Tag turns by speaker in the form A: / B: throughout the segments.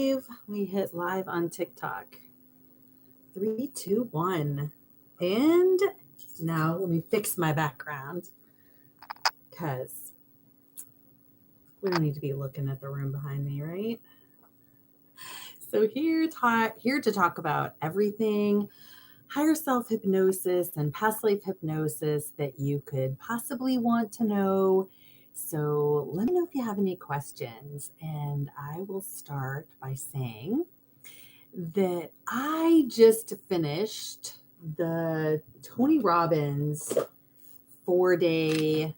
A: live. We hit live on TikTok. 3, 2, 1. And now let me fix my background because we don't need to be looking at the room behind me, right? So here to talk about everything higher self hypnosis and past life hypnosis that you could possibly want to know. So let me know if you have any questions. And I will start by saying that I just finished the Tony Robbins 4-day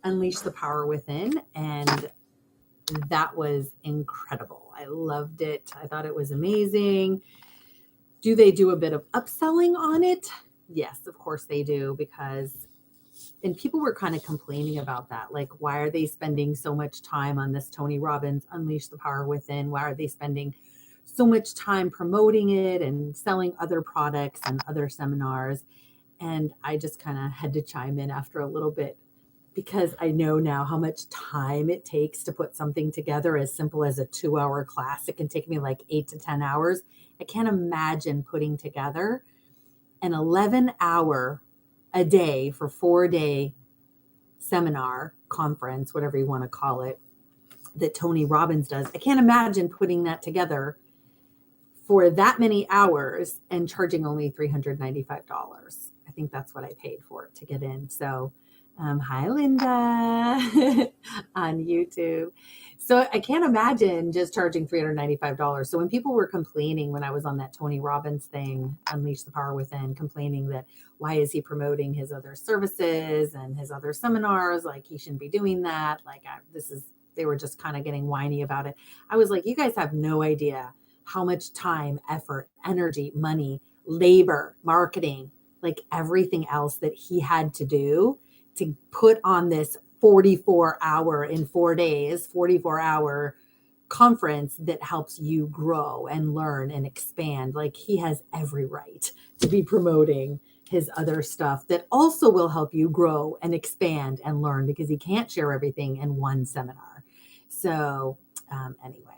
A: Unleash the Power Within, and that was incredible. I loved it. I thought it was amazing. Do they do a bit of upselling on it? Yes, of course they do, because, and people were kind of complaining about that. Like, why are they spending so much time on this Tony Robbins Unleash the Power Within? Why are they spending so much time promoting it and selling other products and other seminars? And I just kind of had to chime in after a little bit, because I know now how much time it takes to put something together as simple as a 2-hour class. It can take me like 8 to 10 hours. I can't imagine putting together an 11-hour a day for 4-day seminar, conference, whatever you want to call it, that Tony Robbins does. I can't imagine putting that together for that many hours and charging only $395. I think that's what I paid for it to get in. So hi, Linda, on YouTube. So I can't imagine just charging $395. So when people were complaining when I was on that Tony Robbins thing, Unleash the Power Within, complaining that why is he promoting his other services and his other seminars? Like, he shouldn't be doing that. Like, they were just kind of getting whiny about it. I was like, you guys have no idea how much time, effort, energy, money, labor, marketing, like everything else that he had to do to put on this 44-hour in 4 days, 44-hour conference that helps you grow and learn and expand. Like, he has every right to be promoting his other stuff that also will help you grow and expand and learn, because he can't share everything in one seminar. So anyway,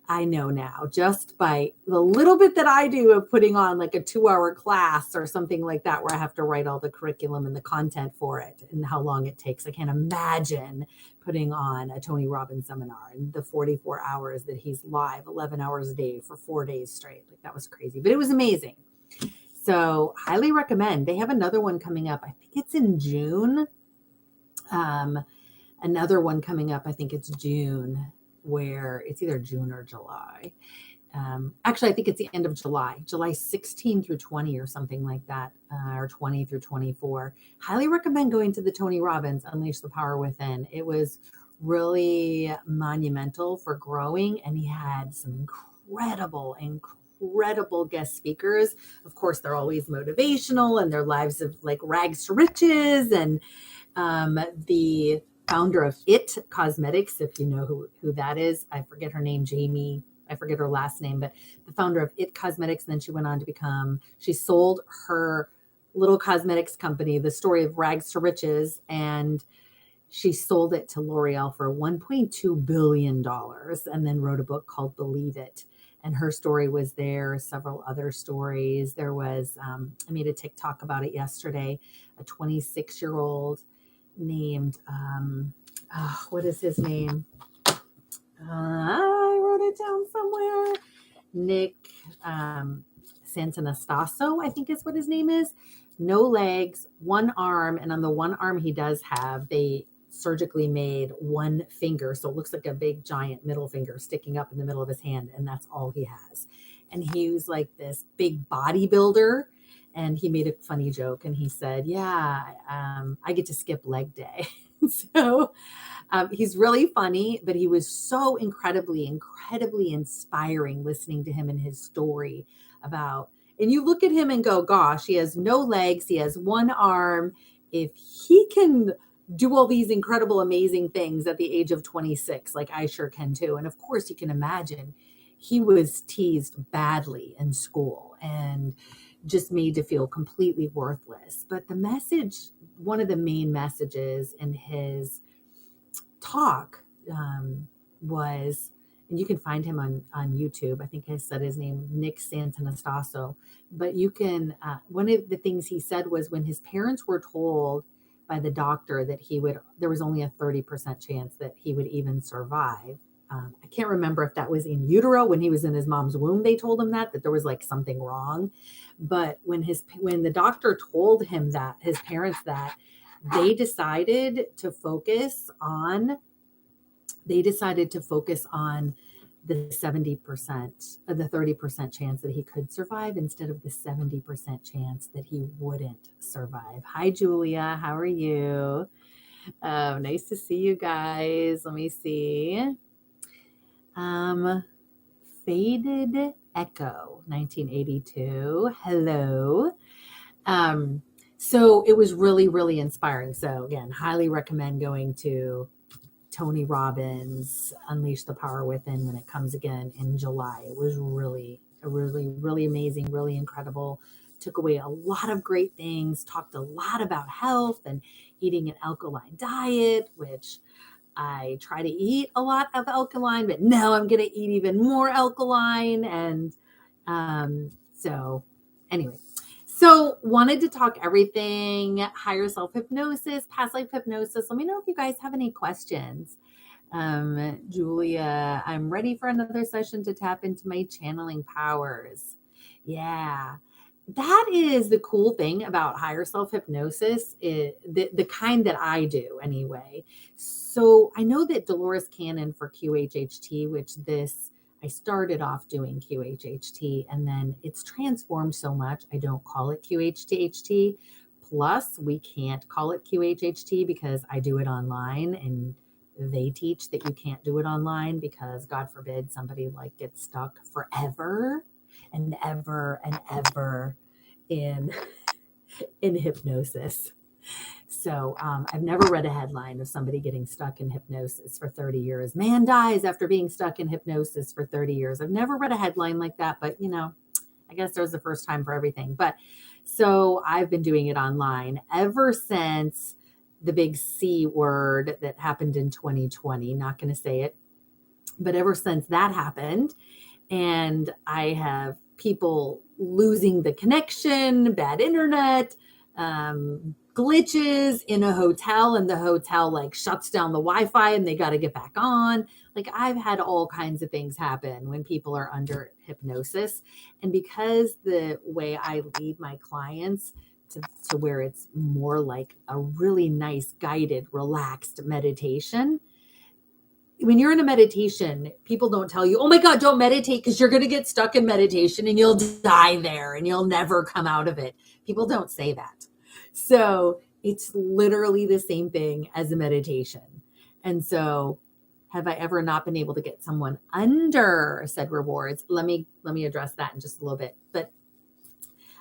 A: I know now, just by the little bit that I do of putting on like a 2-hour class or something like that, where I have to write all the curriculum and the content for it and how long it takes. I can't imagine putting on a Tony Robbins seminar and the 44 hours that he's live, 11 hours a day for 4 days straight. Like, that was crazy, but it was amazing. So highly recommend. They have another one coming up. I think it's in June. Another one coming up, I think it's June, where it's either June or July. Actually, I think it's the end of July 16 through 20 or something like that, or 20 through 24. Highly recommend going to the Tony Robbins Unleash the Power Within. It was really monumental for growing, and he had some incredible guest speakers. Of course, they're always motivational, and their lives of like rags to riches. And the founder of IT Cosmetics, if you know who that is. I forget her name, Jamie. I forget her last name, but the founder of IT Cosmetics. And then she went on to she sold her little cosmetics company, the story of rags to riches, and she sold it to L'Oreal for $1.2 billion, and then wrote a book called Believe It. And her story was there, several other stories. There was, I made a TikTok about it yesterday, a 26-year-old named, what is his name? I wrote it down somewhere. Nick Santanastasso, I think is what his name is. No legs, one arm. And on the one arm he does have, they surgically made one finger. So it looks like a big giant middle finger sticking up in the middle of his hand. And that's all he has. And he was like this big bodybuilder. And he made a funny joke, and he said, yeah, I get to skip leg day. So he's really funny, but he was so incredibly inspiring listening to him and his story about, and you look at him and go, gosh, he has no legs. He has one arm. If he can do all these incredible, amazing things at the age of 26, like I sure can too. And of course you can imagine he was teased badly in school and just made to feel completely worthless. But the message, one of the main messages in his talk was and you can find him on YouTube. I think I said his name, Nick Santanastasso. But you can, one of the things he said was when his parents were told by the doctor that there was only a 30% chance that he would even survive. I can't remember if that was in utero, when he was in his mom's womb, they told him that there was like something wrong. But when the doctor told him that, his parents, that they decided to focus on the 70% of the 30% chance that he could survive instead of the 70% chance that he wouldn't survive. Hi, Julia. How are you? Nice to see you guys. Let me see. Faded Echo, 1982. Hello. So it was really, really inspiring. So again, highly recommend going to Tony Robbins, Unleash the Power Within, when it comes again in July. It was really, really amazing, really incredible. Took away a lot of great things, talked a lot about health and eating an alkaline diet, which I try to eat a lot of alkaline, but now I'm going to eat even more alkaline. And so anyway, so wanted to talk everything higher self hypnosis, past life hypnosis. Let me know if you guys have any questions. Julia, I'm ready for another session to tap into my channeling powers. Yeah. That is the cool thing about higher self hypnosis, the kind that I do anyway. So I know that Dolores Cannon for QHHT, which I started off doing QHHT, and then it's transformed so much, I don't call it QHHT. Plus, we can't call it QHHT because I do it online, and they teach that you can't do it online because, God forbid, somebody gets stuck forever and ever and ever in hypnosis. So I've never read a headline of somebody getting stuck in hypnosis for 30 years. Man dies after being stuck in hypnosis for 30 years. I've never read a headline like that, but I guess there's a first time for everything. But so I've been doing it online ever since the big C word that happened in 2020. Not going to say it, but ever since that happened, and I have people losing the connection, bad internet, glitches in a hotel, and the hotel shuts down the Wi-Fi and they got to get back on. I've had all kinds of things happen when people are under hypnosis. And because the way I lead my clients to where it's more like a really nice, guided, relaxed meditation, when you're in a meditation, people don't tell you, oh my God, don't meditate because you're going to get stuck in meditation and you'll die there and you'll never come out of it. People don't say that. So it's literally the same thing as a meditation. And so have I ever not been able to get someone under said rewards? Let me address that in just a little bit. But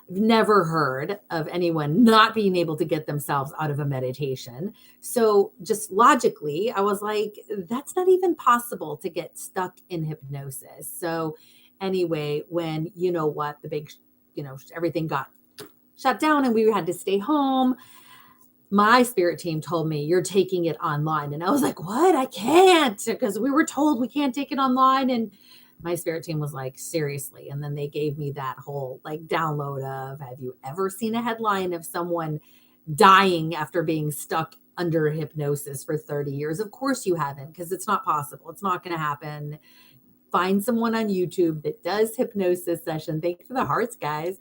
A: I've never heard of anyone not being able to get themselves out of a meditation. So just logically, I was like, that's not even possible to get stuck in hypnosis. So anyway, when, the big, everything got shut down and we had to stay home, my spirit team told me, you're taking it online. And I was like, what? I can't, because we were told we can't take it online. And my spirit team was like, seriously. And then they gave me that whole download of, have you ever seen a headline of someone dying after being stuck under hypnosis for 30 years? Of course you haven't, because it's not possible. It's not going to happen. Find someone on YouTube that does hypnosis session. Thanks for the hearts, guys.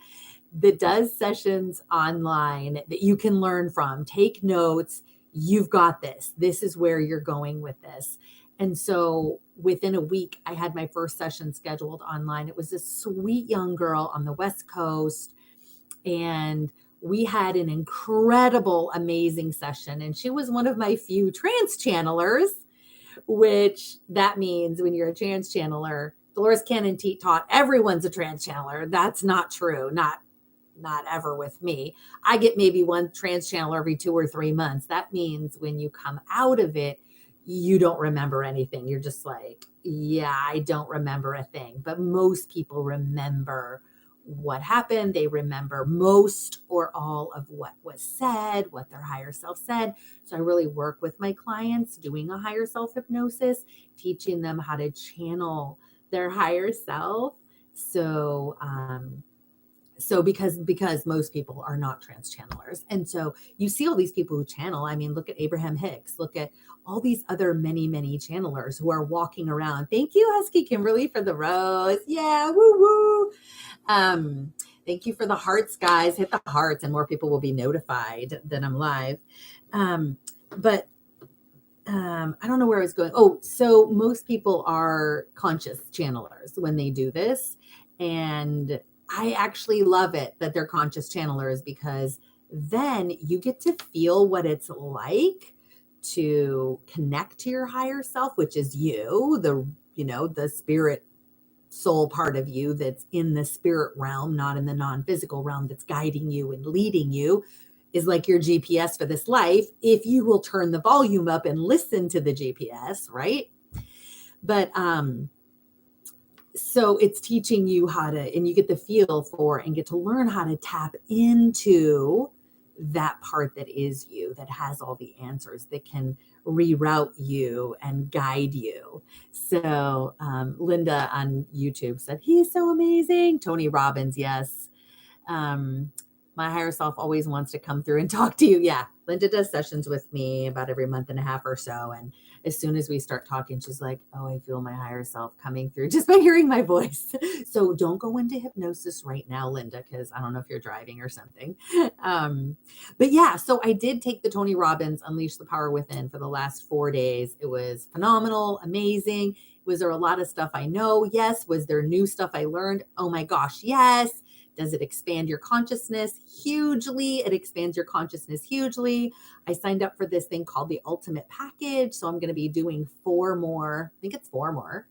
A: That does sessions online that you can learn from. Take notes. You've got this. This is where you're going with this. And so within a week, I had my first session scheduled online. It was this sweet young girl on the West Coast. And we had an incredible, amazing session. And she was one of my few trance channelers, which that means when you're a trance channeler, Dolores Cannon taught everyone's a trance channeler. That's not true. Not ever with me. I get maybe one trance channeler every 2 or 3 months. That means when you come out of it, you don't remember anything. You're just like, yeah, I don't remember a thing. But most people remember what happened. They remember most or all of what was said, what their higher self said. So I really work with my clients doing a higher self hypnosis, teaching them how to channel their higher self. So, because most people are not trance channelers. And so you see all these people who channel. I mean, look at Abraham Hicks, look at all these other many channelers who are walking around. Thank you, Husky Kimberly, for the rose. Yeah, woo woo. Thank you for the hearts, guys. Hit the hearts and more people will be notified that I'm live. But I don't know where I was going. Oh, so most people are conscious channelers when they do this. And I actually love it that they're conscious channelers, because then you get to feel what it's like to connect to your higher self, which is you, the spirit soul part of you that's in the spirit realm, not in the non-physical realm, that's guiding you and leading you, is like your GPS for this life, if you will turn the volume up and listen to the GPS, right? But so it's teaching you how to, and you get the feel for and get to learn how to tap into that part that is you, that has all the answers, that can reroute you and guide you. So Linda on YouTube said, he's so amazing. Tony Robbins, yes. My higher self always wants to come through and talk to you. Yeah, Linda does sessions with me about every month and a half or so. And as soon as we start talking, she's like, oh, I feel my higher self coming through just by hearing my voice. So don't go into hypnosis right now, Linda, because I don't know if you're driving or something. But yeah, so I did take the Tony Robbins Unleash the Power Within for the last 4 days. It was phenomenal, amazing. Was there a lot of stuff I know? Yes. Was there new stuff I learned? Oh my gosh, yes. Does it expand your consciousness? Hugely. It expands your consciousness hugely. I signed up for this thing called the Ultimate Package. So I'm going to be doing 4 more. I think it's 4 more.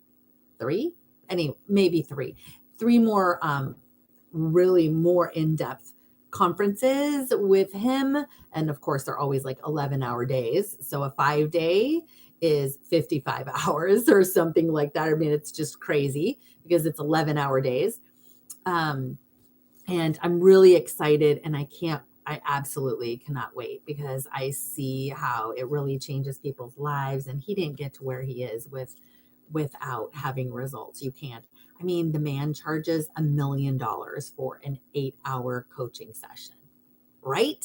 A: 3? Anyway, maybe 3. 3 more really more in-depth conferences with him. And of course, they're always like 11-hour days. So a 5-day is 55 hours or something like that. I mean, it's just crazy because it's 11-hour days. And I'm really excited, and I absolutely cannot wait, because I see how it really changes people's lives. And he didn't get to where he is without having results. You can't. I mean, the man charges $1 million for an 8-hour coaching session, right?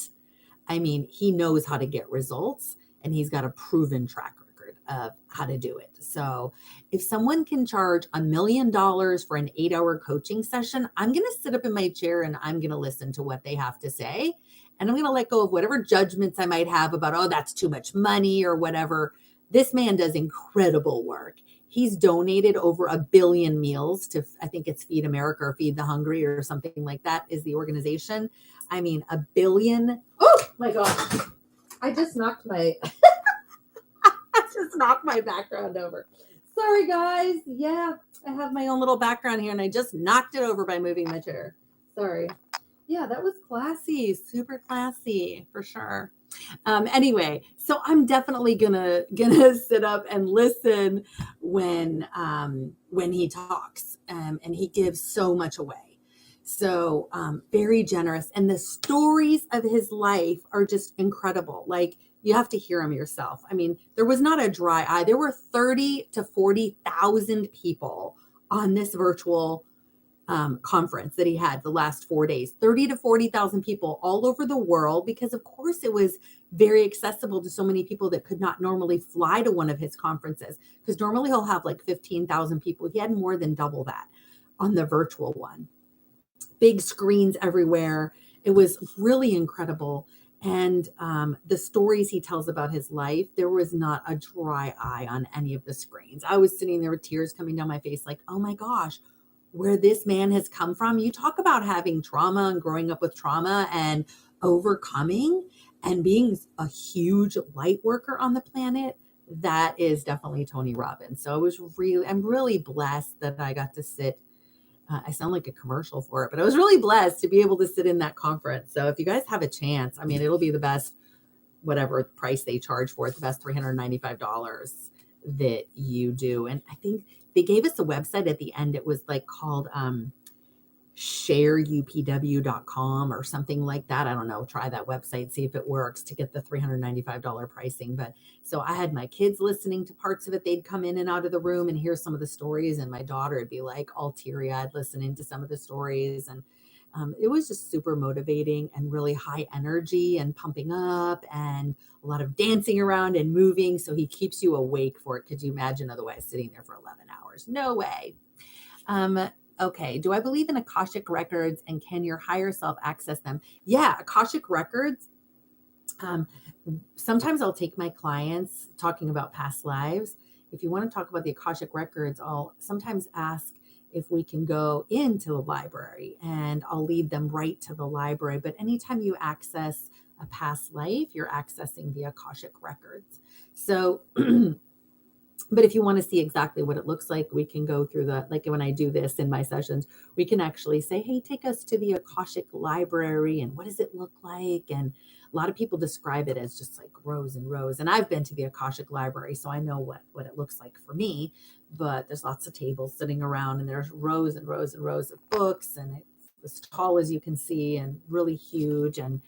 A: I mean, he knows how to get results, and he's got a proven track record of how to do it. So if someone can charge $1 million for an 8-hour coaching session, I'm going to sit up in my chair and I'm going to listen to what they have to say. And I'm going to let go of whatever judgments I might have about, oh, that's too much money or whatever. This man does incredible work. He's donated over 1 billion meals to, I think it's Feed America or Feed the Hungry or something like that is the organization. I mean, 1 billion. Oh my gosh. I just knocked my background over. Sorry, guys. Yeah, I have my own little background here and I just knocked it over by moving my chair. Sorry. Yeah, that was classy. Super classy for sure. Anyway, so I'm definitely gonna sit up and listen when he talks, and he gives so much away. So very generous, and the stories of his life are just incredible. Like, you have to hear them yourself. I mean, there was not a dry eye. There were 30 to 40,000 people on this virtual conference that he had the last 4 days, 30 to 40,000 people all over the world, because of course it was very accessible to so many people that could not normally fly to one of his conferences, because normally he'll have like 15,000 people. He had more than double that on the virtual one. Big screens everywhere. It was really incredible. And the stories he tells about his life, there was not a dry eye on any of the screens. I was sitting there with tears coming down my face, like, oh my gosh, where this man has come from. You talk about having trauma and growing up with trauma and overcoming and being a huge light worker on the planet. That is definitely Tony Robbins. So I'm really blessed that I got to sit. I sound like a commercial for it, but I was really blessed to be able to sit in that conference. So if you guys have a chance, I mean, it'll be the best, whatever price they charge for it, the best $395 that you do. And I think they gave us a website at the end. It was like called shareupw.com or something like that. I don't know. Try that website, see if it works to get the $395 pricing. But so I had my kids listening to parts of it. They'd come in and out of the room and hear some of the stories. And my daughter would be like all teary eyed listening to some of the stories. And it was just super motivating and really high energy and pumping up and a lot of dancing around and moving. So he keeps you awake for it. Could you imagine otherwise sitting there for 11 hours? No way. Okay. Do I believe in Akashic Records and can your higher self access them? Yeah. Akashic Records. Sometimes I'll take my clients talking about past lives. If you want to talk about the Akashic Records, I'll sometimes ask if we can go into the library and I'll lead them right to the library. But anytime you access a past life, you're accessing the Akashic Records. So, but if you want to see exactly what it looks like, we can go through like when I do this in my sessions, we can actually say, hey, take us to the Akashic Library and what does it look like? And a lot of people describe it as just like rows and rows. And I've been to the Akashic Library, so I know what it looks like for me, but there's lots of tables sitting around and there's rows and rows and rows of books and it's as tall as you can see and really huge. And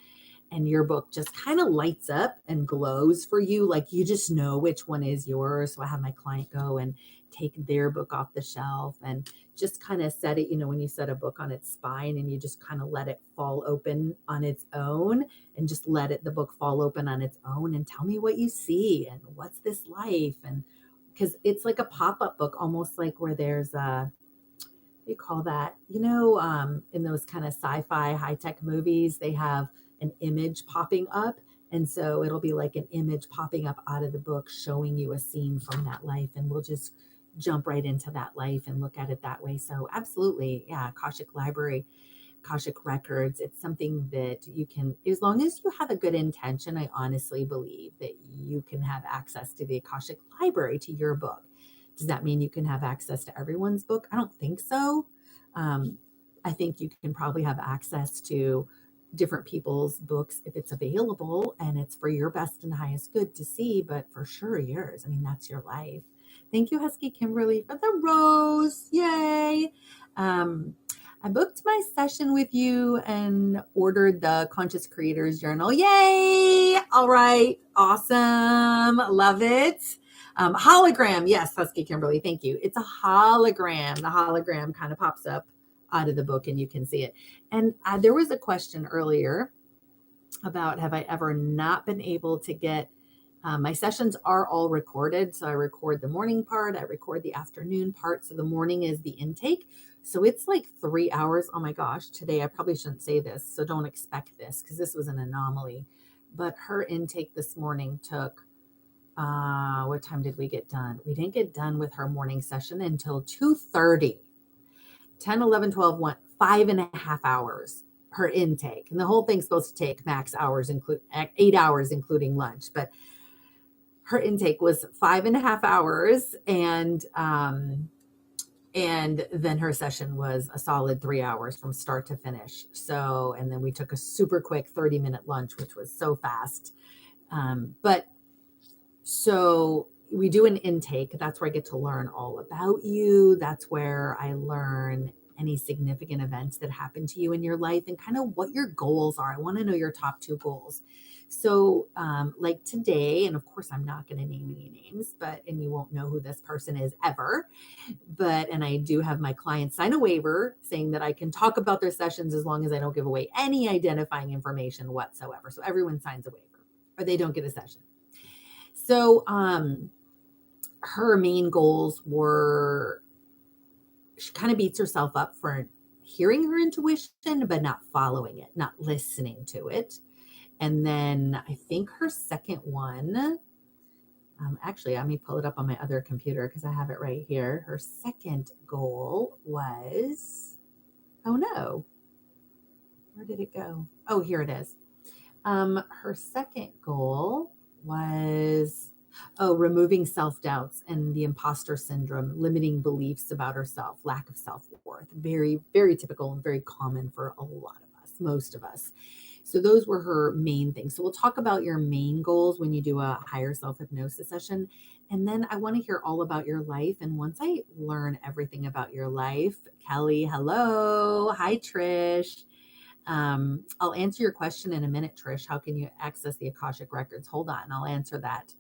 A: your book just kind of lights up and glows for you. Like you just know which one is yours. So I have my client go and take their book off the shelf and just kind of set it, when you set a book on its spine and you just kind of let it fall open on its own and just let the book fall open on its own and tell me what you see and what's this life. And because it's like a pop-up book, almost like where there's you call that, in those kind of sci-fi high-tech movies, they have an image popping up. And so it'll be like an image popping up out of the book, showing you a scene from that life. And we'll just jump right into that life and look at it that way. So absolutely. Yeah. Akashic Library, Akashic Records. It's something that you can, as long as you have a good intention, I honestly believe that you can have access to the Akashic Library to your book. Does that mean you can have access to everyone's book? I don't think so. I think you can probably have access to different people's books if it's available and it's for your best and highest good to see, but for sure yours. I mean, that's your life. Thank you, Husky Kimberly, for the rose. Yay. I booked my session with you and ordered the Conscious Creators Journal. Yay. All right. Awesome. Love it. Hologram. Yes, Husky Kimberly. Thank you. It's a hologram. The hologram kind of pops up out of the book and you can see it. And there was a question earlier about have I ever not been able to get my sessions are all recorded. So I record the morning part, I record the afternoon part. So the morning is the intake. So it's like 3 hours. Oh my gosh, today I probably shouldn't say this. So don't expect this because this was an anomaly. But her intake this morning took, what time did we get done? We didn't get done with her morning session until 2:30. 10, 11, 12, 1, 5.5 hours her intake. And the whole thing's supposed to take max hours, 8 hours, including lunch. But her intake was 5.5 hours. And then her session was a solid 3 hours from start to finish. So, and then we took a super quick 30-minute lunch, which was so fast. But so we do an intake. That's where I get to learn all about you. That's where I learn any significant events that happen to you in your life and kind of what your goals are. I want to know your top 2 goals. So like today, and of course I'm not going to name any names, and you won't know who this person is ever, and I do have my clients sign a waiver saying that I can talk about their sessions as long as I don't give away any identifying information whatsoever. So everyone signs a waiver or they don't get a session. So her main goals were, she kind of beats herself up for hearing her intuition, but not following it, not listening to it. And then I think her second one, actually, let me pull it up on my other computer because I have it right here. Her second goal was, oh no, where did it go? Oh, here it is. Her second goal was, removing self-doubts and the imposter syndrome, limiting beliefs about herself, lack of self-worth. Very, very typical and very common for a lot of us, most of us. So those were her main things. So we'll talk about your main goals when you do a higher self hypnosis session. And then I want to hear all about your life. And once I learn everything about your life, Kelly, hello. Hi, Trish. I'll answer your question in a minute, Trish. How can you access the Akashic Records? Hold on, I'll answer that.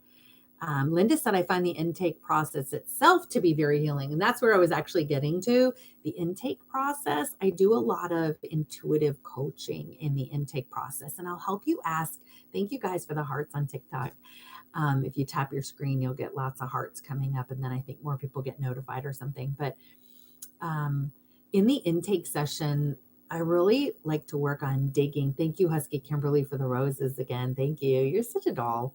A: Linda said, I find the intake process itself to be very healing. And that's where I was actually getting to. The intake process, I do a lot of intuitive coaching in the intake process. And I'll help you ask. Thank you guys for the hearts on TikTok. If you tap your screen, you'll get lots of hearts coming up. And then I think more people get notified or something. But in the intake session, I really like to work on digging. Thank you, Husky Kimberly, for the roses again. Thank you. You're such a doll.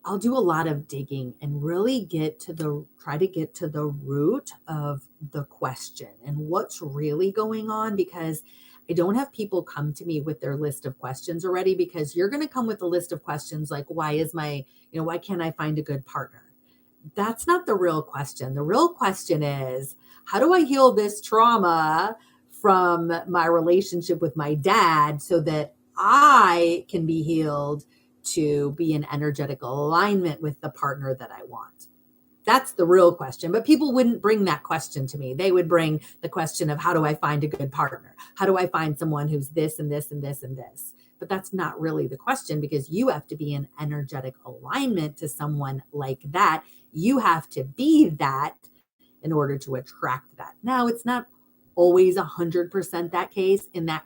A: I'll do a lot of digging and really try to get to the root of the question and what's really going on, because I don't have people come to me with their list of questions already, because you're going to come with a list of questions like, why can't I find a good partner? That's not the real question. The real question is, how do I heal this trauma from my relationship with my dad so that I can be healed to be in energetic alignment with the partner that I want? That's the real question. But people wouldn't bring that question to me. They would bring the question of, how do I find a good partner? How do I find someone who's this and this and this and this? But that's not really the question, because you have to be in energetic alignment to someone like that. You have to be that in order to attract that. Now, it's not always 100% that case in that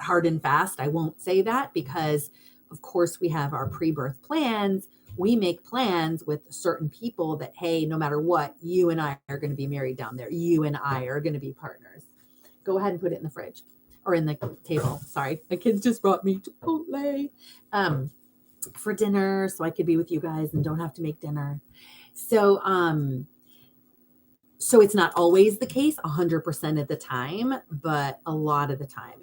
A: hard and fast. I won't say that, because of course we have our pre-birth plans. We make plans with certain people that, hey, no matter what, you and I are going to be married down there. You and I are going to be partners. Go ahead and put it in the fridge or in the table. Sorry. The kids just brought me Chipotle for dinner, so I could be with you guys and don't have to make dinner. So it's not always the case 100% of the time, but a lot of the time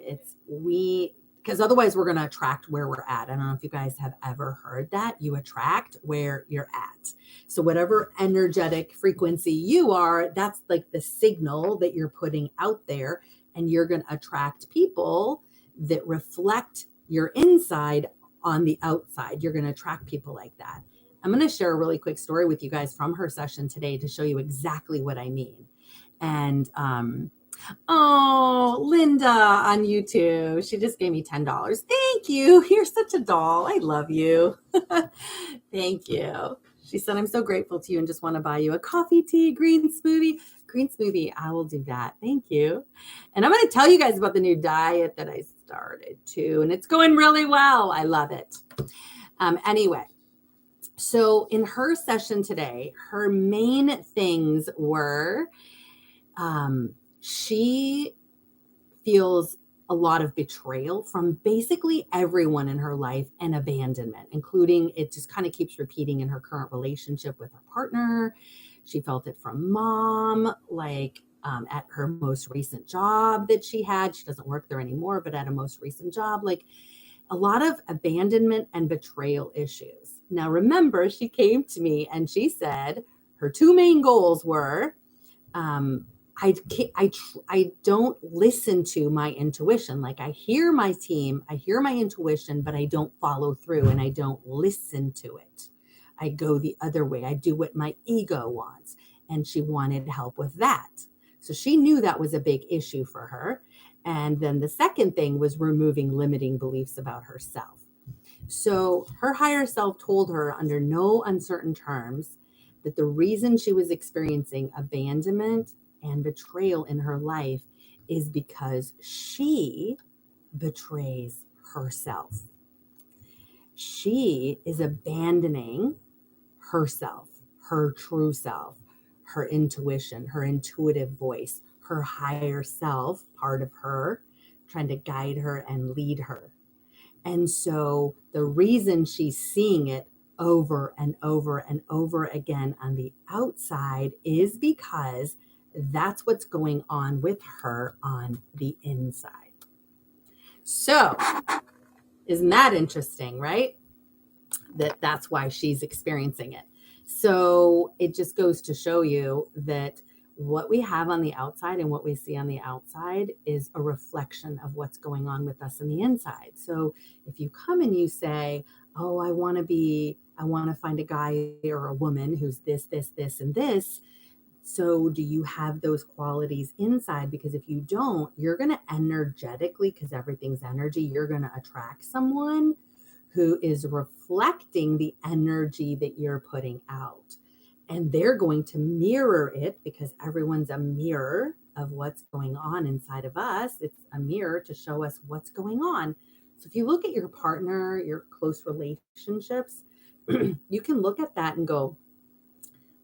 A: because otherwise we're going to attract where we're at. I don't know if you guys have ever heard that. You attract where you're at. So whatever energetic frequency you are, that's like the signal that you're putting out there, and you're going to attract people that reflect your inside on the outside. You're going to attract people like that. I'm going to share a really quick story with you guys from her session today to show you exactly what I mean. And, Linda on YouTube, she just gave me $10. Thank you. You're such a doll. I love you. Thank you. She said, I'm so grateful to you and just want to buy you a coffee, tea, green smoothie. Green smoothie. I will do that. Thank you. And I'm going to tell you guys about the new diet that I started too. And it's going really well. I love it. Anyway. So in her session today, her main things were, she feels a lot of betrayal from basically everyone in her life, and abandonment, including, it just kind of keeps repeating in her current relationship with her partner. She felt it from mom, like at her most recent job that she had. She doesn't work there anymore, but at a most recent job, like a lot of abandonment and betrayal issues. Now, remember, she came to me and she said her two main goals were, I don't listen to my intuition. Like, I hear my team, I hear my intuition, but I don't follow through and I don't listen to it. I go the other way. I do what my ego wants. And she wanted help with that. So she knew that was a big issue for her. And then the second thing was removing limiting beliefs about herself. So her higher self told her under no uncertain terms that the reason she was experiencing abandonment and betrayal in her life is because she betrays herself. She is abandoning herself, her true self, her intuition, her intuitive voice, her higher self, part of her, trying to guide her and lead her. And so the reason she's seeing it over and over and over again on the outside is because that's what's going on with her on the inside. So isn't that interesting, right? That's why she's experiencing it. So it just goes to show you that what we have on the outside and what we see on the outside is a reflection of what's going on with us in the inside. So if you come and you say, oh, I want to find a guy or a woman who's this, and this. So do you have those qualities inside? Because if you don't, you're going to energetically, because everything's energy, you're going to attract someone who is reflecting the energy that you're putting out. And they're going to mirror it, because everyone's a mirror of what's going on inside of us. It's a mirror to show us what's going on. So if you look at your partner, your close relationships, you can look at that and go,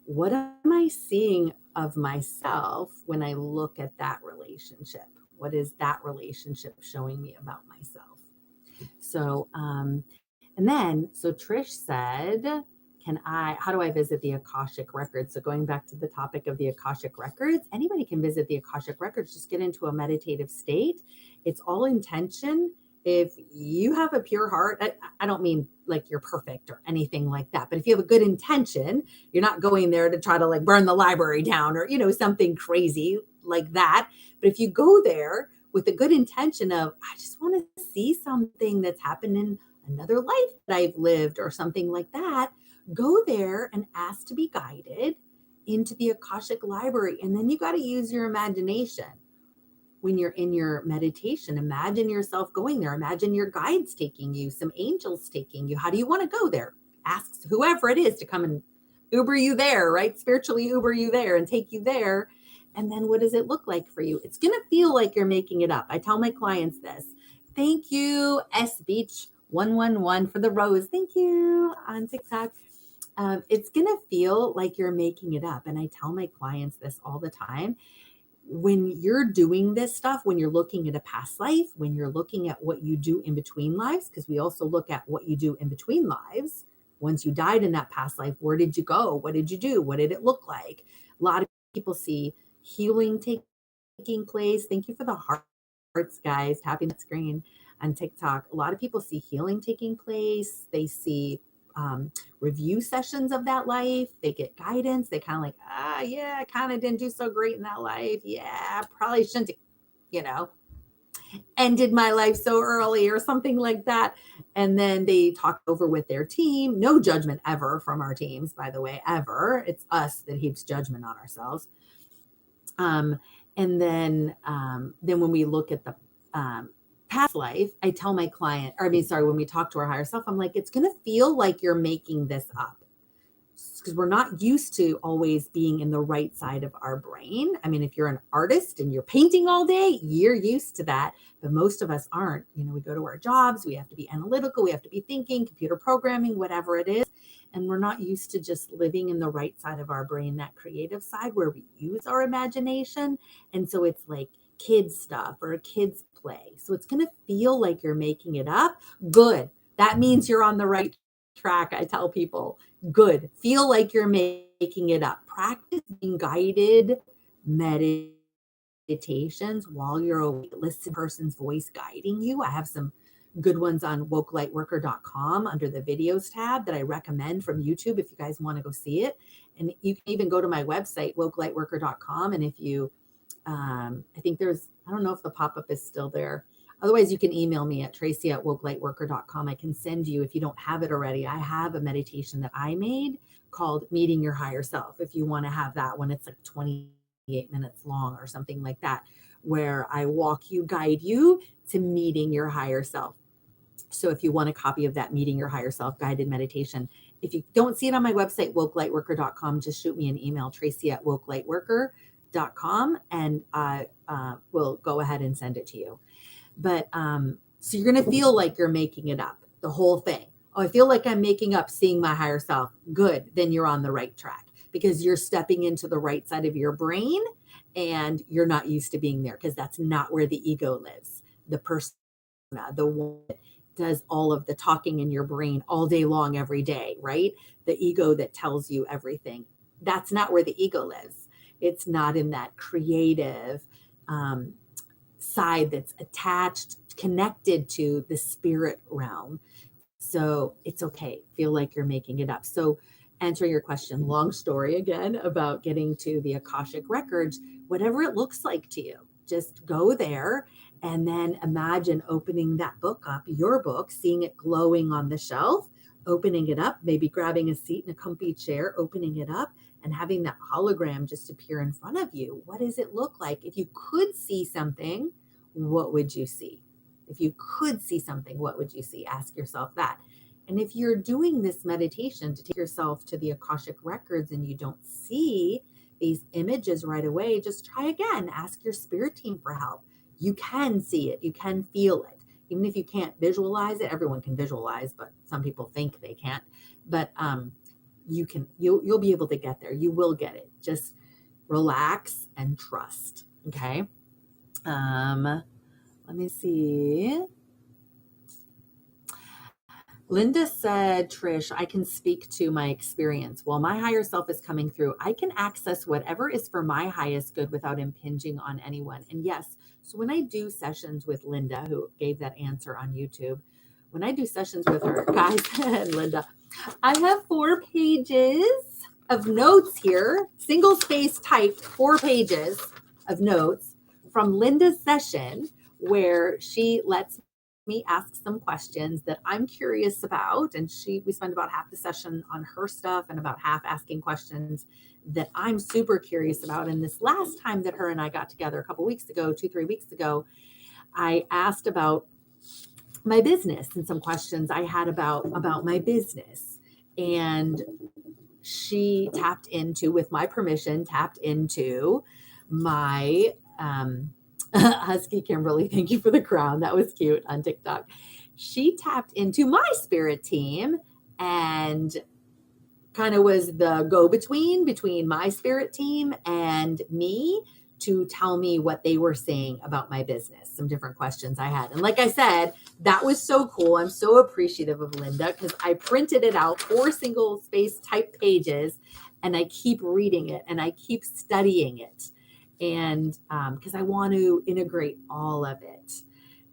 A: what am I seeing of myself when I look at that relationship? What is that relationship showing me about myself? So, so Trish said, how do I visit the Akashic Records? So going back to the topic of the Akashic Records, anybody can visit the Akashic Records, just get into a meditative state. It's all intention. If you have a pure heart, I don't mean like you're perfect or anything like that, but if you have a good intention, you're not going there to try to like burn the library down or, something crazy like that. But if you go there with a good intention of, I just want to see something that's happened in another life that I've lived or something like that, go there and ask to be guided into the Akashic Library. And then you got to use your imagination. When you're in your meditation, imagine yourself going there. Imagine your guides taking you, some angels taking you. How do you want to go there? Ask whoever it is to come and Uber you there, right? Spiritually Uber you there and take you there. And then what does it look like for you? It's going to feel like you're making it up. I tell my clients this. Thank you, S Beach 111 for the rose. Thank you on TikTok. It's going to feel like you're making it up. And I tell my clients this all the time. When you're doing this stuff, when you're looking at a past life, when you're looking at what you do in between lives, because we also look at what you do in between lives. Once you died in that past life, where did you go? What did you do? What did it look like? A lot of people see healing taking place. Thank you for the hearts, guys, tapping that screen on TikTok. A lot of people see healing taking place. They see review sessions of that life. They get guidance. They kind of like, yeah, I kind of didn't do so great in that life. Yeah, probably shouldn't, ended my life so early or something like that. And then they talk over with their team. No judgment ever from our teams, by the way, ever. It's us that heaps judgment on ourselves. And then when we look at the past life, I tell my client, when we talk to our higher self, I'm like, it's going to feel like you're making this up, because we're not used to always being in the right side of our brain. I mean, if you're an artist and you're painting all day, you're used to that. But most of us aren't. We go to our jobs, we have to be analytical, we have to be thinking, computer programming, whatever it is. And we're not used to just living in the right side of our brain, that creative side where we use our imagination. And so it's like kids stuff or a kid's play. So it's going to feel like you're making it up. Good. That means you're on the right track. I tell people, good. Feel like you're making it up. Practice being guided meditations while you're awake. Listen to a person's voice guiding you. I have some good ones on wokelightworker.com under the videos tab that I recommend from YouTube if you guys want to go see it. And you can even go to my website, wokelightworker.com. And if you I think I don't know if the pop-up is still there. Otherwise, you can email me at tracy@wokelightworker.com. I can send you, if you don't have it already, I have a meditation that I made called Meeting Your Higher Self. If you want to have that one, it's like 28 minutes long or something like that, where I guide you to meeting your higher self. So if you want a copy of that Meeting Your Higher Self guided meditation, if you don't see it on my website, wokelightworker.com, just shoot me an email, tracy@wokelightworker.com, and I will go ahead and send it to you. But so you're going to feel like you're making it up, the whole thing. Oh, I feel like I'm making up seeing my higher self. Good. Then you're on the right track, because you're stepping into the right side of your brain and you're not used to being there, because that's not where the ego lives. The persona, the one that does all of the talking in your brain all day long, every day, right? The ego that tells you everything. That's not where the ego lives. It's not in that creative side that's attached, connected to the spirit realm. So it's okay. Feel like you're making it up. So answering your question, long story again about getting to the Akashic Records, whatever it looks like to you, just go there and then imagine opening that book up, your book, seeing it glowing on the shelf, opening it up, maybe grabbing a seat in a comfy chair, opening it up and having that hologram just appear in front of you. What does it look like? If you could see something, what would you see? If you could see something, what would you see? Ask yourself that. And if you're doing this meditation to take yourself to the Akashic Records and you don't see these images right away, just try again. Ask your spirit team for help. You can see it. You can feel it. Even if you can't visualize it, everyone can visualize, but some people think they can't. But you'll be able to get there. You will get it. Just relax and trust. Okay. Let me see. Linda said, Trish, I can speak to my experience. While my higher self is coming through, I can access whatever is for my highest good without impinging on anyone. And yes, so when I do sessions with Linda, who gave that answer on YouTube, when I do sessions with her, guys, and Linda, I have 4 pages of notes here, single space typed 4 pages of notes from Linda's session where she lets me ask some questions that I'm curious about. And we spend about half the session on her stuff and about half asking questions that I'm super curious about. And this last time that her and I got together a couple weeks ago, 2-3 weeks ago, I asked about my business and some questions I had about my business. And she tapped into, with my permission, tapped into my, Husky Kimberly, thank you for the crown. That was cute on TikTok. She tapped into my spirit team and kind of was the go-between between my spirit team and me to tell me what they were saying about my business, some different questions I had. And like I said, that was so cool. I'm so appreciative of Linda because I printed it out, 4 single space type pages, and I keep reading it and I keep studying it. And because I want to integrate all of it.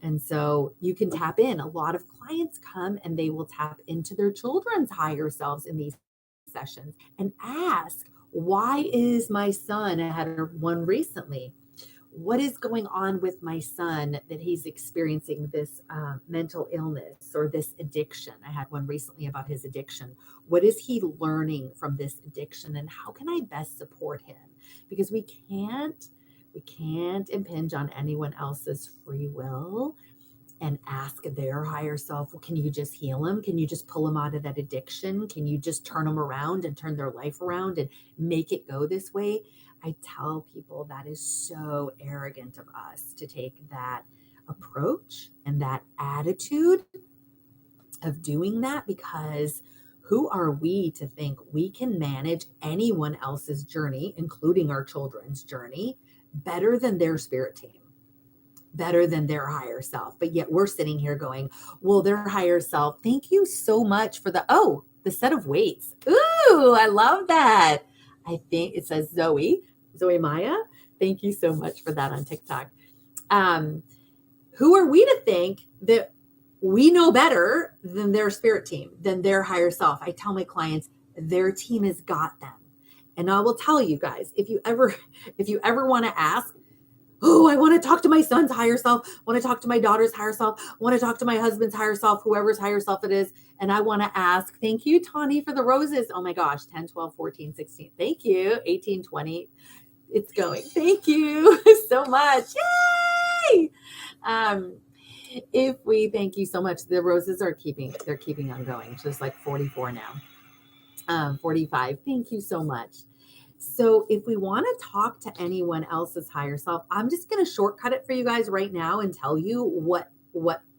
A: And so you can tap in. A lot of clients come and they will tap into their children's higher selves in these sessions and ask, why is my son, I had one recently, what is going on with my son that he's experiencing this mental illness or this addiction? I had one recently about his addiction. What is he learning from this addiction and how can I best support him? Because we can't impinge on anyone else's free will and ask their higher self, well, can you just heal him? Can you just pull him out of that addiction? Can you just turn them around and turn their life around and make it go this way? I tell people that is so arrogant of us to take that approach and that attitude of doing that, because who are we to think we can manage anyone else's journey, including our children's journey, better than their spirit team, better than their higher self? But yet we're sitting here going, well, their higher self, thank you so much for the set of weights. Ooh, I love that. I think it says Zoe Maya. Thank you so much for that on TikTok. Who are we to think that we know better than their spirit team, than their higher self? I tell my clients, their team has got them. And I will tell you guys, if you ever want to ask, oh, I want to talk to my son's higher self, I want to talk to my daughter's higher self, I want to talk to my husband's higher self, whoever's higher self it is. And I want to ask, thank you, Tawny, for the roses. Oh my gosh, 10, 12, 14, 16. Thank you. 18, 20. It's going. Thank you so much. Yay! Thank you so much. The roses they're keeping on going. Just like 44 now. 45. Thank you so much. So if we want to talk to anyone else's higher self, I'm just going to shortcut it for you guys right now and tell you what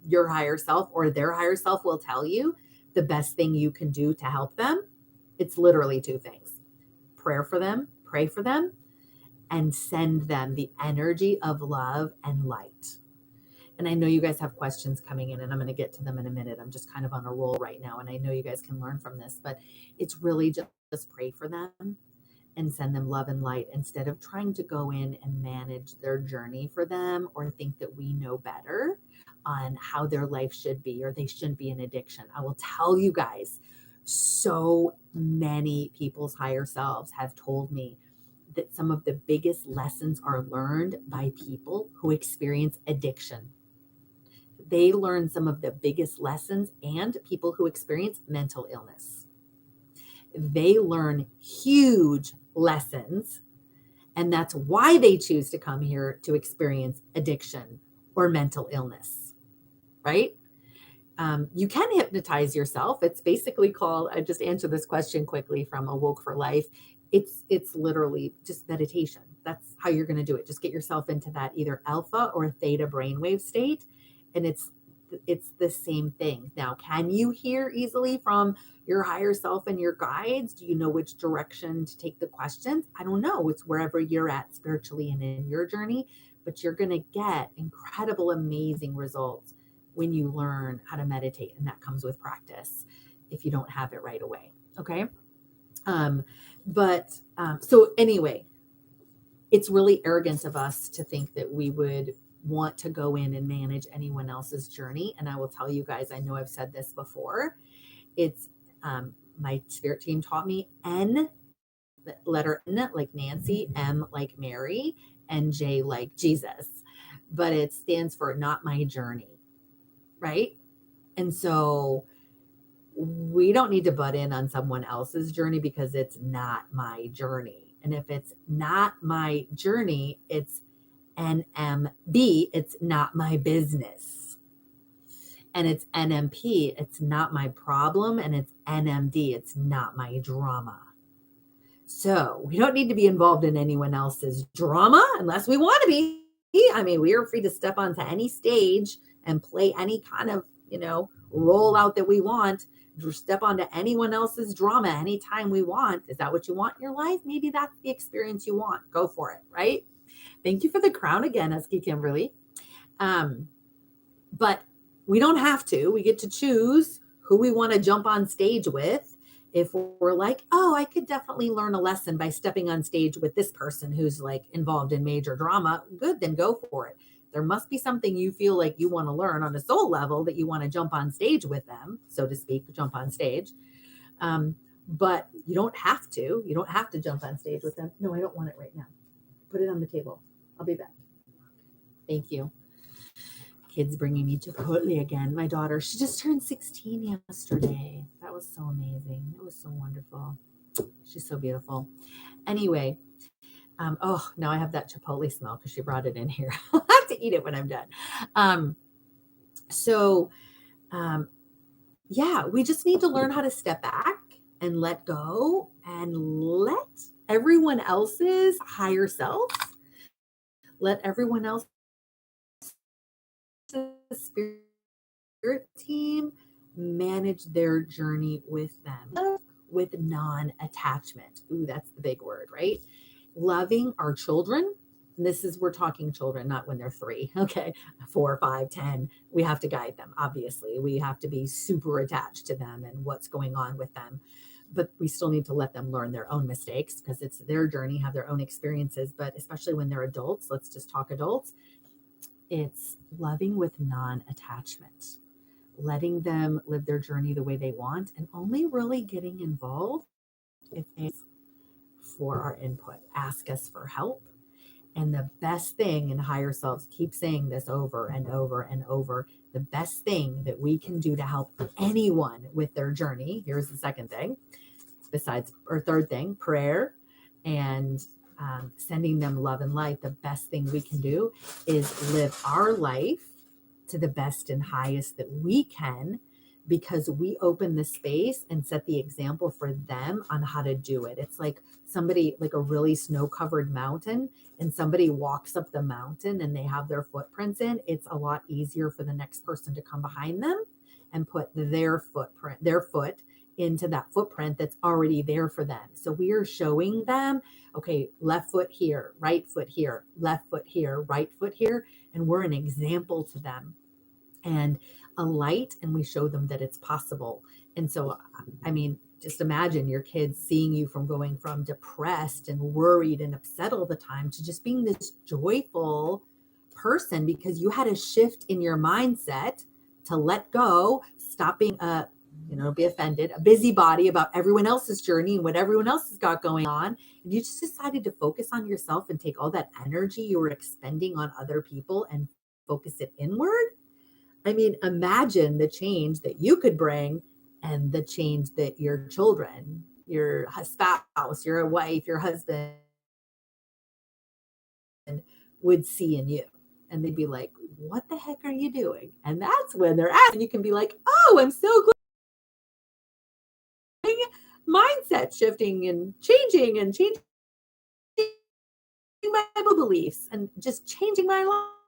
A: your higher self or their higher self will tell you the best thing you can do to help them. It's literally 2 things. Pray for them, and send them the energy of love and light. And I know you guys have questions coming in and I'm going to get to them in a minute. I'm just kind of on a roll right now. And I know you guys can learn from this, but it's really just pray for them and send them love and light instead of trying to go in and manage their journey for them or think that we know better on how their life should be or they shouldn't be in addiction. I will tell you guys, So many people's higher selves have told me that some of the biggest lessons are learned by people who experience addiction. They learn some of the biggest lessons and people who experience mental illness. They learn huge lessons, and that's why they choose to come here to experience addiction or mental illness, right? You can hypnotize yourself. It's basically called, I just answered this question quickly from Awoke for Life. It's literally just meditation. That's how you're going to do it. Just get yourself into that either alpha or theta brainwave state. And it's the same thing. Now, can you hear easily from your higher self and your guides? Do you know which direction to take the questions? I don't know. It's wherever you're at spiritually and in your journey, but you're going to get incredible, amazing results when you learn how to meditate, and that comes with practice if you don't have it right away. Okay. So anyway, it's really arrogant of us to think that we would want to go in and manage anyone else's journey. And I will tell you guys, I know I've said this before. It's my spirit team taught me N, letter N like Nancy, M like Mary, and J like Jesus. But it stands for not my journey. Right? And so we don't need to butt in on someone else's journey because it's not my journey. And if it's not my journey, it's NMB, it's not my business. And it's NMP, it's not my problem. And it's NMD, it's not my drama. So we don't need to be involved in anyone else's drama unless we want to be. I mean, we are free to step onto any stage and play any kind of, role out that we want, step onto anyone else's drama anytime we want. Is that what you want in your life? Maybe that's the experience you want. Go for it, right? Thank you for the crown again, Esky Kimberly. But we don't have to. We get to choose who we want to jump on stage with. If we're like, oh, I could definitely learn a lesson by stepping on stage with this person who's like involved in major drama, good, then go for it. There must be something you feel like you want to learn on a soul level that you want to jump on stage with them, so to speak, jump on stage. But you don't have to. You don't have to jump on stage with them. No, I don't want it right now. Put it on the table. I'll be back. Thank you. Kids bringing me Chipotle again. My daughter, she just turned 16 yesterday. That was so amazing. It was so wonderful. She's so beautiful. Anyway, now I have that Chipotle smell because she brought it in here. I'll have to eat it when I'm done. Yeah, we just need to learn how to step back and let go and let everyone else's higher self, let everyone else's spirit team manage their journey with them with non-attachment. Ooh, that's the big word, right? Loving our children. And we're talking children, not when they're 3, okay, 4, 5, 10. We have to guide them. Obviously, we have to be super attached to them and what's going on with them. But we still need to let them learn their own mistakes because it's their journey, have their own experiences. But especially when they're adults, let's just talk adults. It's loving with non-attachment, letting them live their journey the way they want, and only really getting involved if they for our input, ask us for help. And the best thing, and higher selves keep saying this over and over and over, the best thing that we can do to help anyone with their journey, here's the second thing, third thing, prayer and sending them love and light. The best thing we can do is live our life to the best and highest that we can, because we open the space and set the example for them on how to do it. It's like somebody, like a really snow-covered mountain, and somebody walks up the mountain and they have their footprints in. It's a lot easier for the next person to come behind them and put their foot into that footprint that's already there for them. So we are showing them, okay, left foot here, right foot here, left foot here, right foot here. And we're an example to them and a light, and we show them that it's possible. And so, I mean, just imagine your kids seeing you from going from depressed and worried and upset all the time to just being this joyful person because you had a shift in your mindset to let go, stop being a don't be offended, a busybody about everyone else's journey and what everyone else has got going on. And you just decided to focus on yourself and take all that energy you were expending on other people and focus it inward. I mean, imagine the change that you could bring and the change that your children, your spouse, your wife, your husband would see in you. And they'd be like, what the heck are you doing? And that's when they're at, and you can be like, oh, I'm so glad. Mindset shifting and changing my beliefs and just changing my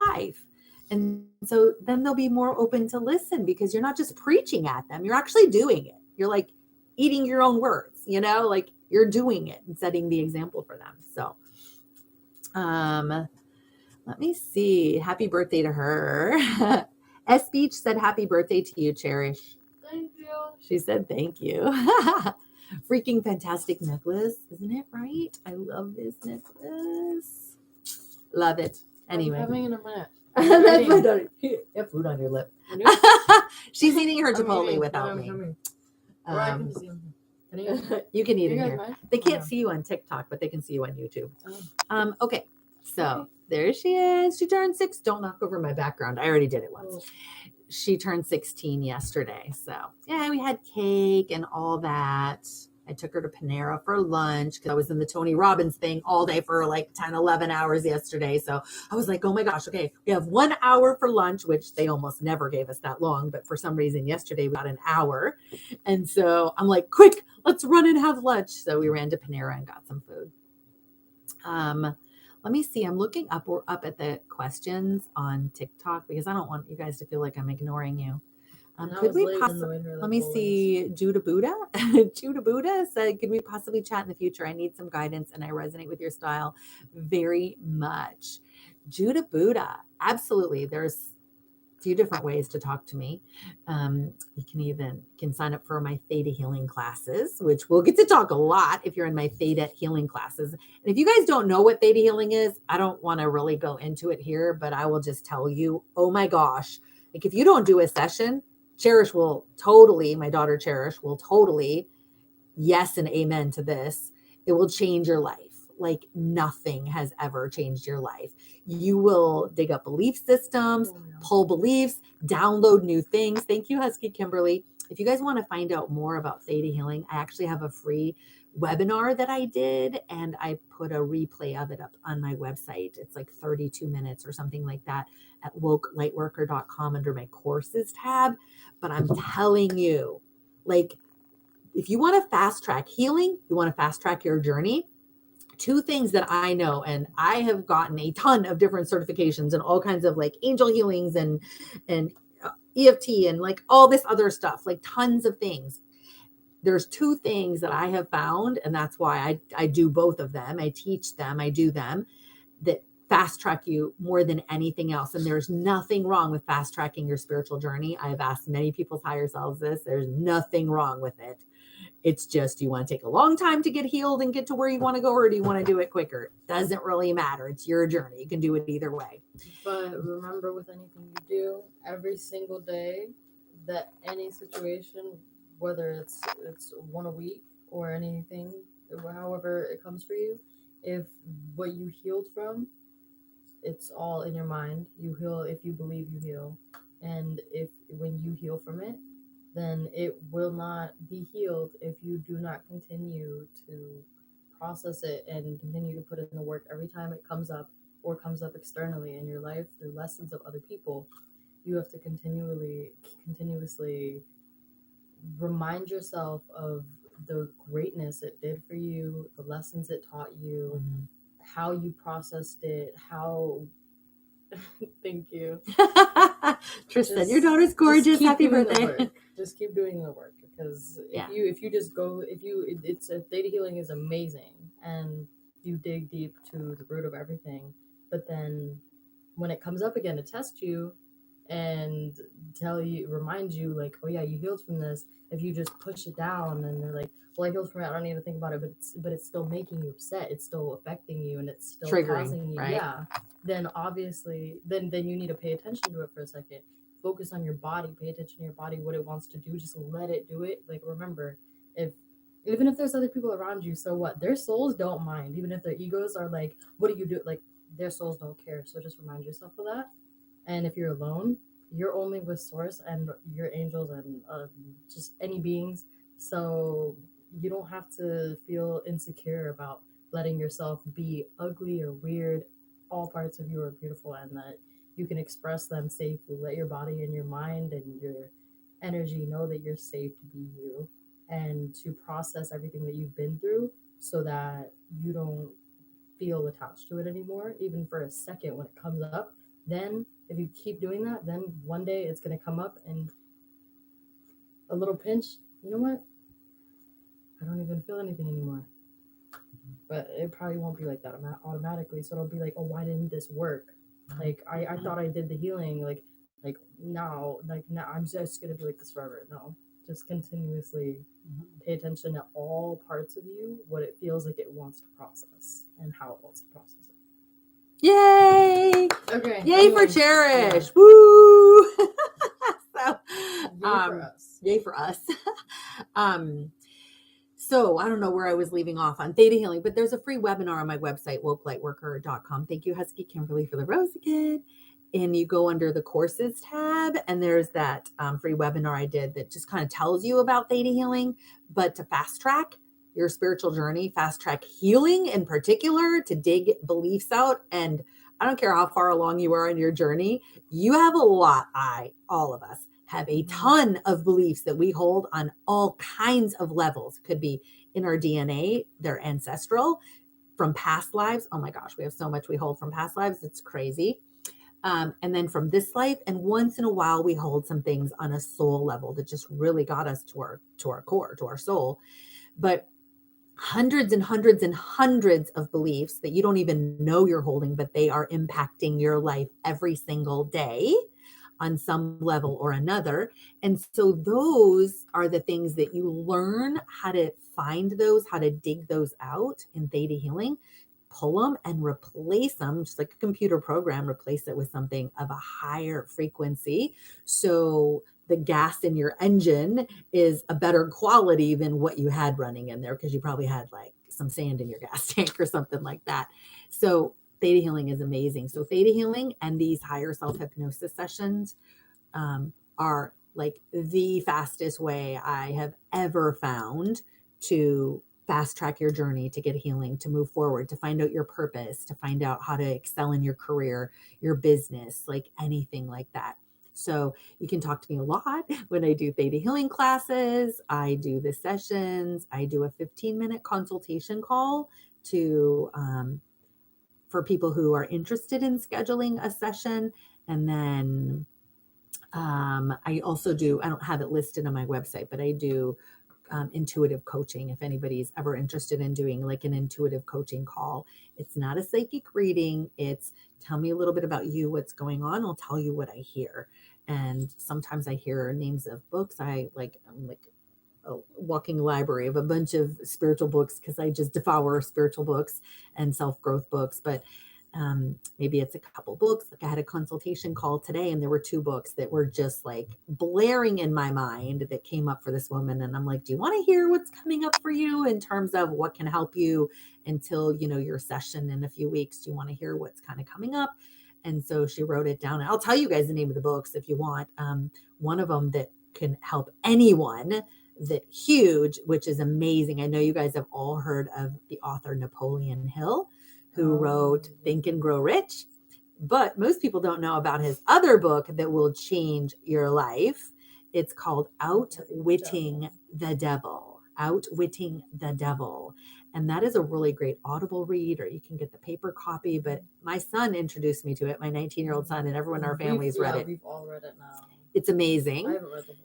A: life. And so then they'll be more open to listen because you're not just preaching at them, you're actually doing it. You're like eating your own words, like you're doing it and setting the example for them. So let me see. Happy birthday to her. S Beach said happy birthday to you, Cherish.
B: Thank you.
A: She said thank you. Freaking fantastic necklace, isn't it right? I love this necklace. Love it. Anyway.
B: I'm having it in a minute.
A: That's my daughter. You have food on your lip. She's eating her Chipotle without me. You can eat in here. Mind? They can't see you on TikTok, but they can see you on YouTube. Okay. So there she is. She turned 6. Don't knock over my background. I already did it once. She turned 16 yesterday. So yeah, we had cake and all that. I took her to Panera for lunch because I was in the Tony Robbins thing all day for like 10, 11 hours yesterday. So I was like, oh my gosh, okay, we have 1 hour for lunch, which they almost never gave us that long. But for some reason yesterday we got an hour. And so I'm like, quick, let's run and have lunch. So we ran to Panera and got some food. Let me see. I'm looking up at the questions on TikTok because I don't want you guys to feel like I'm ignoring you. Could we possibly, let me see, Judah Buddha. Judah Buddha said, could we possibly chat in the future? I need some guidance and I resonate with your style very much. Judah Buddha, absolutely. There's a few different ways to talk to me. You can sign up for my Theta Healing classes, which we'll get to talk a lot if you're in my Theta Healing classes. And if you guys don't know what Theta Healing is, I don't want to really go into it here, but I will just tell you, oh my gosh, like if you don't do a session, Cherish will totally, my daughter Cherish will totally, yes and amen to this. It will change your life. Like nothing has ever changed your life. You will dig up belief systems, pull beliefs, download new things. Thank you, Husky Kimberly. If you guys want to find out more about Theta Healing, I actually have a free webinar that I did, and I put a replay of it up on my website. It's like 32 minutes or something like that at wokelightworker.com under my courses tab. But I'm telling you, like, if you want to fast track healing, you want to fast track your journey, 2 things that I know, and I have gotten a ton of different certifications and all kinds of like angel healings and EFT and like all this other stuff, like tons of things. There's 2 things that I have found, and that's why I do both of them. I teach them, I do them, that fast track you more than anything else. And there's nothing wrong with fast tracking your spiritual journey. I've asked many people's higher selves this. There's nothing wrong with it. It's just, do you want to take a long time to get healed and get to where you want to go, or do you want to do it quicker? Doesn't really matter. It's your journey. You can do it either way.
B: But remember, with anything you do, every single day, that any situation, whether it's one a week or anything, however it comes for you, if what you healed from, it's all in your mind. You heal if you believe you heal, and if when you heal from it, then it will not be healed if you do not continue to process it and continue to put in the work every time it comes up or comes up externally in your life through lessons of other people. You have to continuously remind yourself of the greatness it did for you, the lessons it taught you, how you processed it, how thank you.
A: Tristan, your daughter's gorgeous. Happy birthday.
B: Just keep doing the work, because if you just go, it's Theta Healing is amazing, and you dig deep to the root of everything. But then when it comes up again to test you and remind you like, oh yeah, you healed from this. If you just push it down and they're like, well, I healed from it, I don't need to think about it, but it's still making you upset. It's still affecting you, and it's still
A: triggering,
B: causing you.
A: Right?
B: Yeah. Then obviously, then you need to pay attention to it for a second. focus on your body, pay attention to your body, what it wants to do, just let it do it. Like, remember, if even if there's other people around you, so what? Their souls don't mind. Even if their egos are like, what do you do? Like, their souls don't care. So just remind yourself of that. And if you're alone, you're only with source and your angels and just any beings. So you don't have to feel insecure about letting yourself be ugly or weird. All parts of you are beautiful, and that you can express them safely. Let your body and your mind and your energy know that you're safe to be you, and to process everything that you've been through, so that you don't feel attached to it anymore, even for a second when it comes up. Then, if you keep doing that, then one day it's going to come up and a little pinch. You know what? I don't even feel anything anymore. But it probably won't be like that automatically. So it'll be like, oh, why didn't this work? Like, I thought I did the healing. Now I'm just going to be like this forever. No, just continuously pay attention to all parts of you, what it feels like it wants to process and how it wants to process it.
A: Yay!
B: Okay.
A: Yay
B: anyway,
A: for Cherish!
B: yeah.
A: Woo! So,
B: Yay for us.
A: Yay for us. So I don't know where I was leaving off on Theta Healing, but there's a free webinar on my website, wokelightworker.com. Thank you, Husky Kimberly, for the rose again. And you go under the courses tab, and there's that free webinar I did that just kind of tells you about Theta Healing, but to fast track your spiritual journey, fast track healing in particular, to dig beliefs out. And I don't care how far along you are in your journey, you have a lot, all of us, have a ton of beliefs that we hold on all kinds of levels. Could be in our DNA, they're ancestral, from past lives. Oh my gosh, we have so much we hold from past lives. It's crazy. And then from this life, and once in a while, we hold some things on a soul level that just really got us to our core, to our soul. But hundreds and hundreds and hundreds of beliefs that you don't even know you're holding, but they are impacting your life every single day on some level or another. And so those are the things that you learn how to find those, how to dig those out in Theta Healing, pull them and replace them, just like a computer program, replace it with something of a higher frequency. So the gas in your engine is a better quality than what you had running in there, because you probably had like some sand in your gas tank or something like that. So Theta Healing is amazing. So Theta Healing and these higher self hypnosis sessions are like the fastest way I have ever found to fast track your journey, to get healing, to move forward, to find out your purpose, to find out how to excel in your career, your business, like anything like that. So you can talk to me a lot when I do Theta Healing classes. I do the sessions. I do a 15-minute consultation call to for people who are interested in scheduling a session. And then I also do, I don't have it listed on my website, but I do intuitive coaching. If anybody's ever interested in doing like an intuitive coaching call, it's not a psychic reading. It's tell me a little bit about you, what's going on. I'll tell you what I hear. And sometimes I hear names of books. I'm like a walking library of a bunch of spiritual books, because I just devour spiritual books and self-growth books. But maybe it's a couple books. Like I had a consultation call today, and there were 2 books that were just like blaring in my mind that came up for this woman. And I'm like, do you want to hear what's coming up for you in terms of what can help you until, your session in a few weeks? Do you want to hear what's kind of coming up? And so she wrote it down. I'll tell you guys the name of the books if you want. One of them that can help anyone, that huge, which is amazing. I know you guys have all heard of the author Napoleon Hill, who wrote Think and Grow Rich. But most people don't know about his other book that will change your life. It's called Outwitting the Devil. Outwitting the Devil. And that is a really great Audible read, or you can get the paper copy. But my son introduced me to it, my 19-year-old son, and everyone in our family's read it.
B: We've all read it now.
A: It's amazing.
B: I haven't read the whole thing.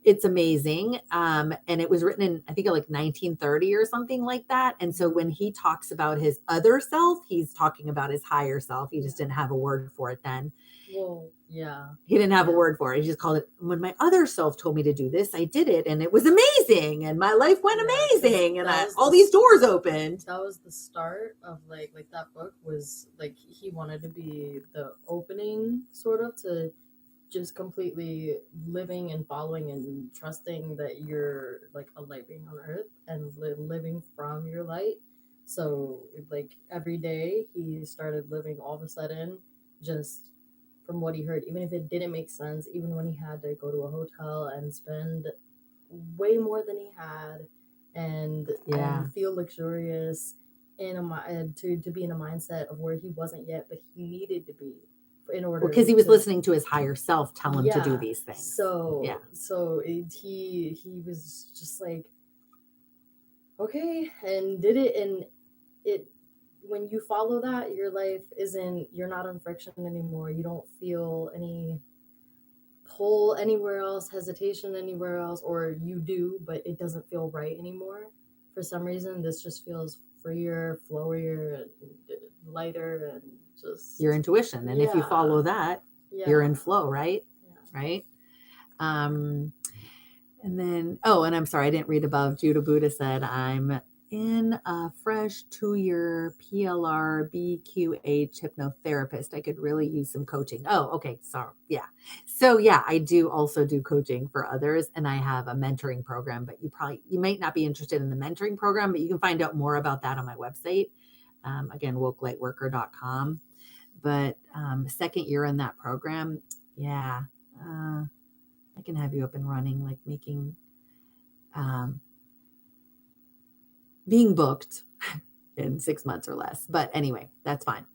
A: It's amazing. And it was written in, I think, like 1930 or something like that. And so when he talks about his other self, he's talking about his higher self. He just didn't have a word for it then.
B: Well, yeah.
A: He didn't have a word for it. He just called it, when my other self told me to do this, I did it. And it was amazing. And my life went amazing. And all these doors opened.
B: That was the start of like that book was like, he wanted to be the opening sort of to just completely living and following and trusting that you're like a light being on earth and living from your light. So like every day he started living all of a sudden just from what he heard, even if it didn't make sense, even when he had to go to a hotel and spend way more than he had and feel luxurious in to be in a mindset of where he wasn't yet, but he needed to be in order
A: because he was
B: to,
A: listening to his higher self tell him to do these things.
B: He was just like, okay, and did it. And it, when you follow that, your life isn't, you're not on friction anymore. You don't feel any pull anywhere else, hesitation anywhere else, or you do, but it doesn't feel right anymore. For some reason, this just feels freer, flowier, and lighter, and just
A: your intuition. And if you follow that, you're in flow, right?
B: Yeah.
A: Right. And then, and I'm sorry, I didn't read above. Judah Buddha said, I'm in a fresh 2-year PLR BQH hypnotherapist. I could really use some coaching. Oh, okay. Sorry. Yeah. So yeah, I do also do coaching for others, and I have a mentoring program, but you might not be interested in the mentoring program, but you can find out more about that on my website. Again, wokelightworker.com. But second year in that program, yeah, I can have you up and running, like making, being booked in 6 months or less. But anyway, that's fine.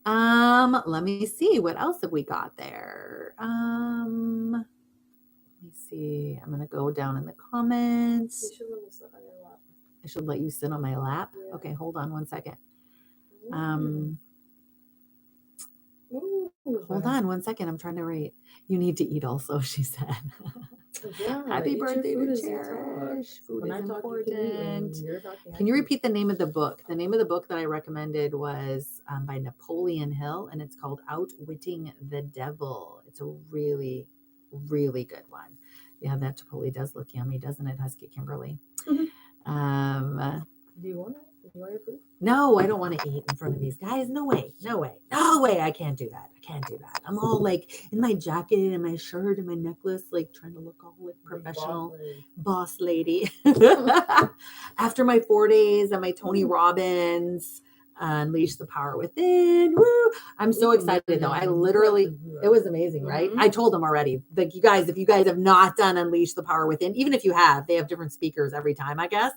A: Let me see. What else have we got there? Let me see. I'm going to go down in the comments.
B: You should let me sit on your lap.
A: I should let you sit on my lap.
B: Yeah.
A: Okay. Hold on 1 second. Hold on 1 second. I'm trying to read. You need to eat also, she said.
B: Yeah,
A: happy birthday to Cherish. Food is important. Can you repeat the name of the book? The name of the book that I recommended was by Napoleon Hill, and it's called Outwitting the Devil. It's a really, really good one. Yeah, that Chipotle does look yummy, doesn't it, Husky Kimberly?
B: Do you want it? Do you want your food?
A: No, I don't want to eat in front of these guys. No way. I can't do that. I'm all like in my jacket and my shirt and my necklace, like trying to look all like professional boss lady. After my 4 days and my Tony Robbins, Unleash the Power Within. Woo! I'm so excited though. It was amazing, right? I told them already, like, you guys, if you guys have not done Unleash the Power Within, even if you have, they have different speakers every time, I guess.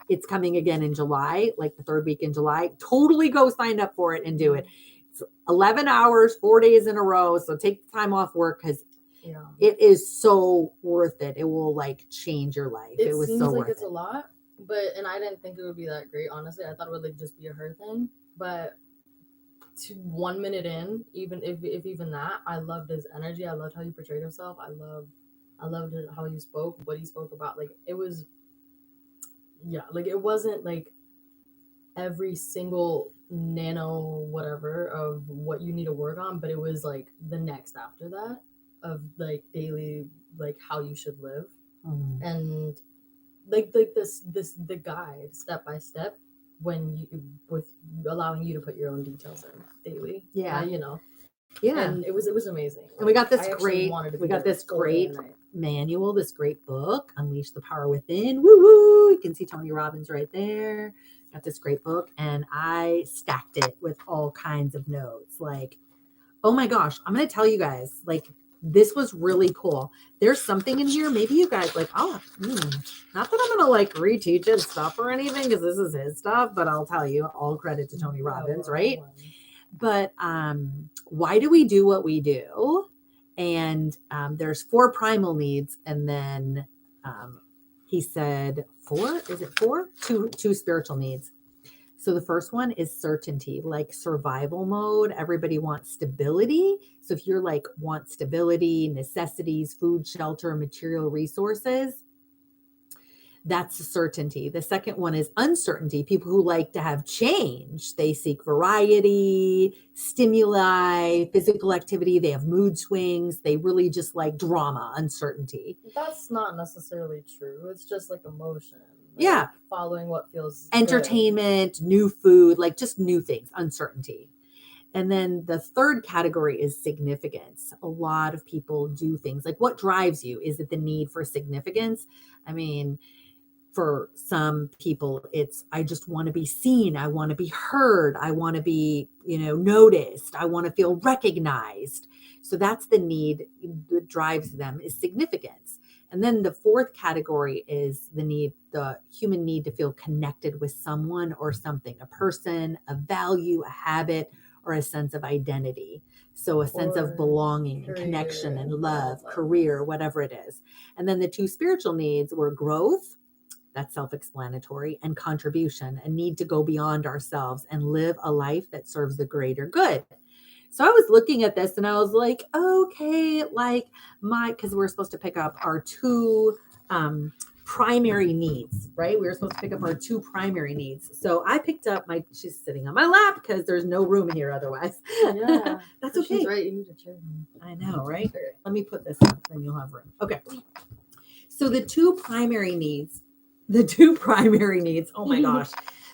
A: It's coming again in July, like the 3rd week in July. Totally go sign up for it and do it. It's 11 hours, 4 days in a row. So take time off work because it is so worth it. It will like change your life. It was
B: seems
A: so
B: like
A: worth
B: it's a lot, and I didn't think it would be that great. Honestly, I thought it would like just be a her thing. But to 1 minute in, even if even that, I loved his energy. I loved how he portrayed himself. I loved how he spoke, what he spoke about. Like it was. Yeah, like it wasn't like every single nano whatever of what you need to work on, but it was like the next after that of like daily, like how you should live. And like this the guide step by step when you with allowing you to put your own details in daily. And it was amazing.
A: And we got this great manual, this great book, Unleash the Power Within. Woo woo! You can see Tony Robbins right there. Got this great book, and I stacked it with all kinds of notes. Like, oh my gosh, I'm gonna tell you guys, like, this was really cool. There's something in here. Maybe you guys like, not that I'm gonna like reteach his stuff or anything, because this is his stuff, but I'll tell you, all credit to Tony Robbins, right? But why do we do what we do? And there's 4 primal needs, and then he said 4. Is it 4? Two spiritual needs. So the first one is certainty, like survival mode. Everybody wants stability. So if you're like want stability, necessities, food, shelter, material resources, that's certainty. The second one is uncertainty. People who like to have change. They seek variety, stimuli, physical activity. They have mood swings. They really just like drama, uncertainty.
B: That's not necessarily true. It's just like emotion.
A: Like
B: following what feels
A: entertainment, good. New food, like just new things, uncertainty. And then the third category is significance. A lot of people do things like, what drives you? Is it the need for significance? I mean, for some people, it's, I just want to be seen. I want to be heard. I want to be, noticed. I want to feel recognized. So that's the need that drives them, is significance. And then the fourth category is the human need to feel connected with someone or something, a person, a value, a habit, or a sense of identity. So a sense of belonging and connection and love, career, whatever it is. And then the two spiritual needs were growth, that's self-explanatory, and contribution, a need to go beyond ourselves and live a life that serves the greater good. So I was looking at this and I was like, okay, like because we're supposed to pick up our two primary needs, right? We were supposed to pick up our two primary needs. So I picked up she's sitting on my lap because there's no room here otherwise.
B: Yeah.
A: That's okay.
B: She's right. You need a chair.
A: I know, right? Let me put this up, then you'll have room. Okay. So the two primary needs, oh my gosh,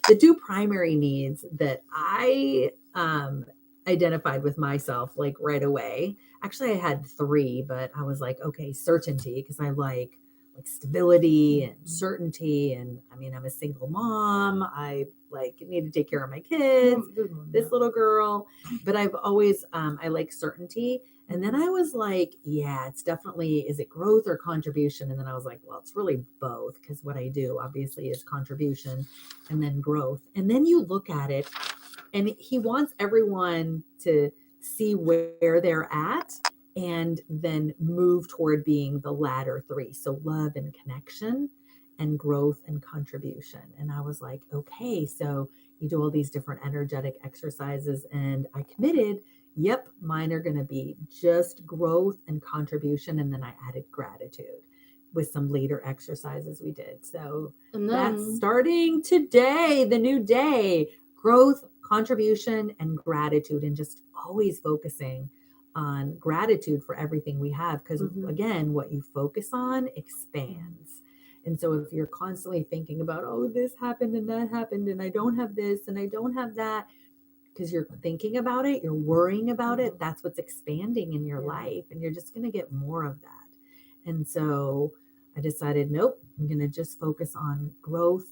A: the two primary needs that I identified with myself like right away. Actually, I had three, but I was like, okay, certainty, because I like stability and certainty. And I mean, I'm a single mom. I need to take care of my kids, this little girl, but I've always, I like certainty. And then I was like, yeah, it's definitely, is it growth or contribution? And then I was like, well, it's really both, because what I do obviously is contribution and then growth. And then you look at it, and he wants everyone to see where they're at and then move toward being the latter three. So love and connection and growth and contribution. And I was like, okay, so you do all these different energetic exercises, and I committed, yep, mine are going to be just growth and contribution. And then I added gratitude with some later exercises we did. So that's starting today, the new day, growth, contribution, and gratitude, and just always focusing on gratitude for everything we have. Because again, what you focus on expands. And so if you're constantly thinking about, oh, this happened and that happened, and I don't have this and I don't have that, because you're thinking about it, you're worrying about it, that's what's expanding in your life, and you're just going to get more of that. And so I decided, nope, I'm going to just focus on growth,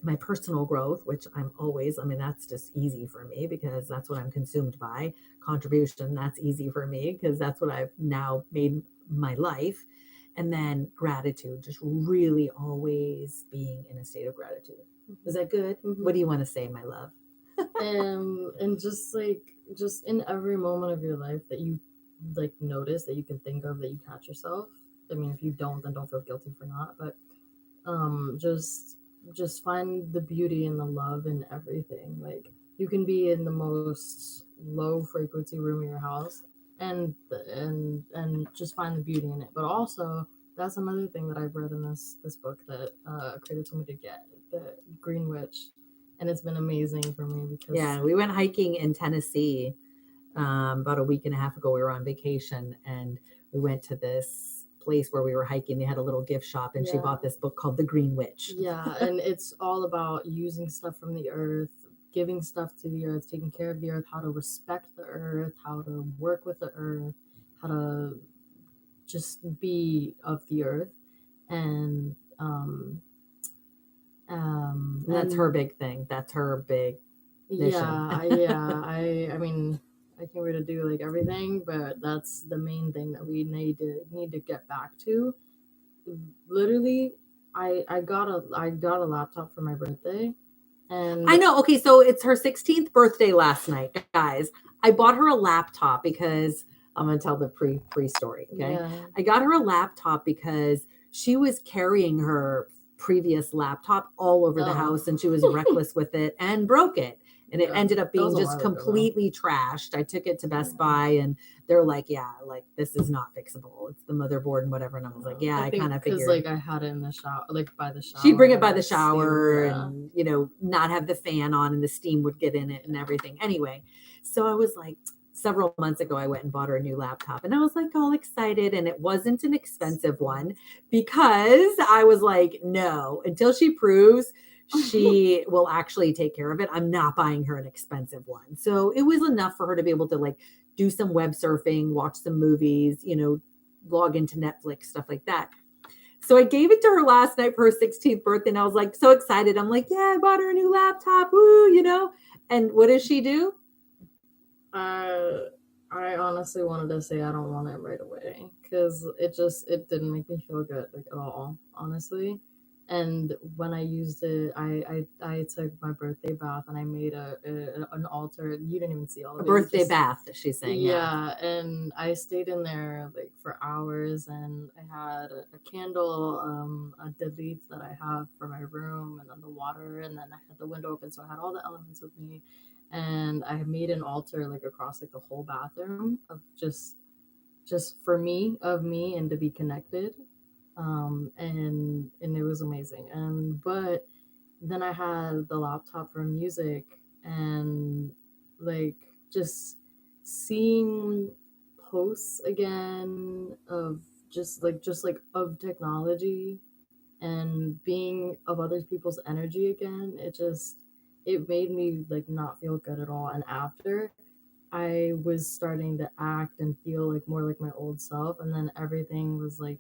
A: my personal growth, which that's just easy for me because that's what I'm consumed by. Contribution, that's easy for me because that's what I've now made my life. And then gratitude, just really always being in a state of gratitude. Is that good? What do you want to say, my love?
B: And just in every moment of your life that you notice, that you can think of, that you catch yourself. I mean, if you don't, then don't feel guilty for not. But just find the beauty and the love in everything. Like, you can be in the most low frequency room in your house and just find the beauty in it. But also, that's another thing that I've read in this book that a creator told me to get, the Green Witch. And it's been amazing for me because
A: we went hiking in Tennessee about a week and a half ago. We were on vacation and we went to this place where we were hiking. They had a little gift shop, and she bought this book called The Green Witch.
B: Yeah, and it's all about using stuff from the earth, giving stuff to the earth, taking care of the earth, how to respect the earth, how to work with the earth, how to just be of the earth. And
A: that's her big thing. That's her big mission.
B: I mean, I can't wait to do everything, but that's the main thing that we need to get back to. Literally, I got a laptop for my birthday, and
A: I know. Okay, so it's her 16th birthday last night, guys. I bought her a laptop because I'm gonna tell the pre-story. Okay, I got her a laptop because she was carrying her previous laptop all over the house, and she was reckless with it and broke it. And it ended up being just completely trashed. I took it to Best Buy, and they're like, this is not fixable. It's the motherboard and whatever. And I was like, I kind of figured.
B: Because I had it in the shower, by the shower.
A: She'd bring it by the shower and, not have the fan on, and the steam would get in it and everything. Anyway, so I was like, several months ago, I went and bought her a new laptop, and I was all excited, and it wasn't an expensive one because I was like, no, until she proves she will actually take care of it. I'm not buying her an expensive one. So it was enough for her to be able to like do some web surfing, watch some movies, log into Netflix, stuff like that. So I gave it to her last night for her 16th birthday, and I was like so excited. I'm like, yeah, I bought her a new laptop, woo. And what does she do?
B: I honestly wanted to say I don't want it right away because it didn't make me feel good like at all, honestly. And when I used it, I took my birthday bath and I made an altar. You didn't even see all of
A: A
B: it.
A: birthday bath, she's saying.
B: Yeah, and I stayed in there like for hours, and I had a candle, a dead leaf that I have for my room, and then the water, and then I had the window open, so I had all the elements with me, and I made an altar like across like the whole bathroom of just for me, of me, and to be connected, and it was amazing, and but then I had the laptop for music, and like just seeing posts again of just like of technology and being of other people's energy again, it made me like not feel good at all. And after, I was starting to act and feel like more like my old self, and then everything was like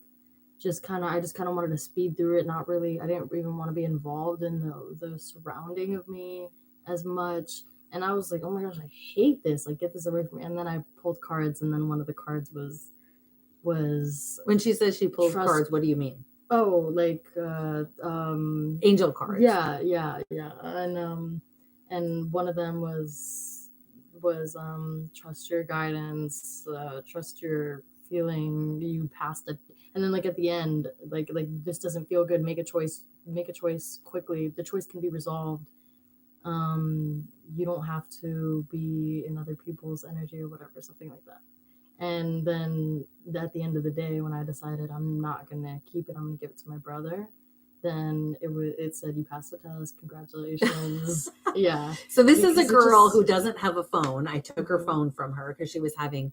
B: I just kind of wanted to speed through it. Not really, I didn't even want to be involved in the surrounding of me as much. And I was like, oh my gosh, I hate this. Like, get this away from me. And then I pulled cards, and then one of the cards was
A: When she says she pulls
B: trust.
A: cards, what do you mean?
B: Oh, like
A: Angel cards.
B: Yeah. And one of them was trust your guidance, trust your feeling, you passed it. And then like at the end, like this doesn't feel good, make a choice quickly, the choice can be resolved. You don't have to be in other people's energy or whatever, something like that. And then at the end of the day, when I decided I'm not gonna keep it, I'm gonna give it to my brother, then it said you passed the test, congratulations. Yeah.
A: So this is a girl who doesn't have a phone. I took her phone from her because she was having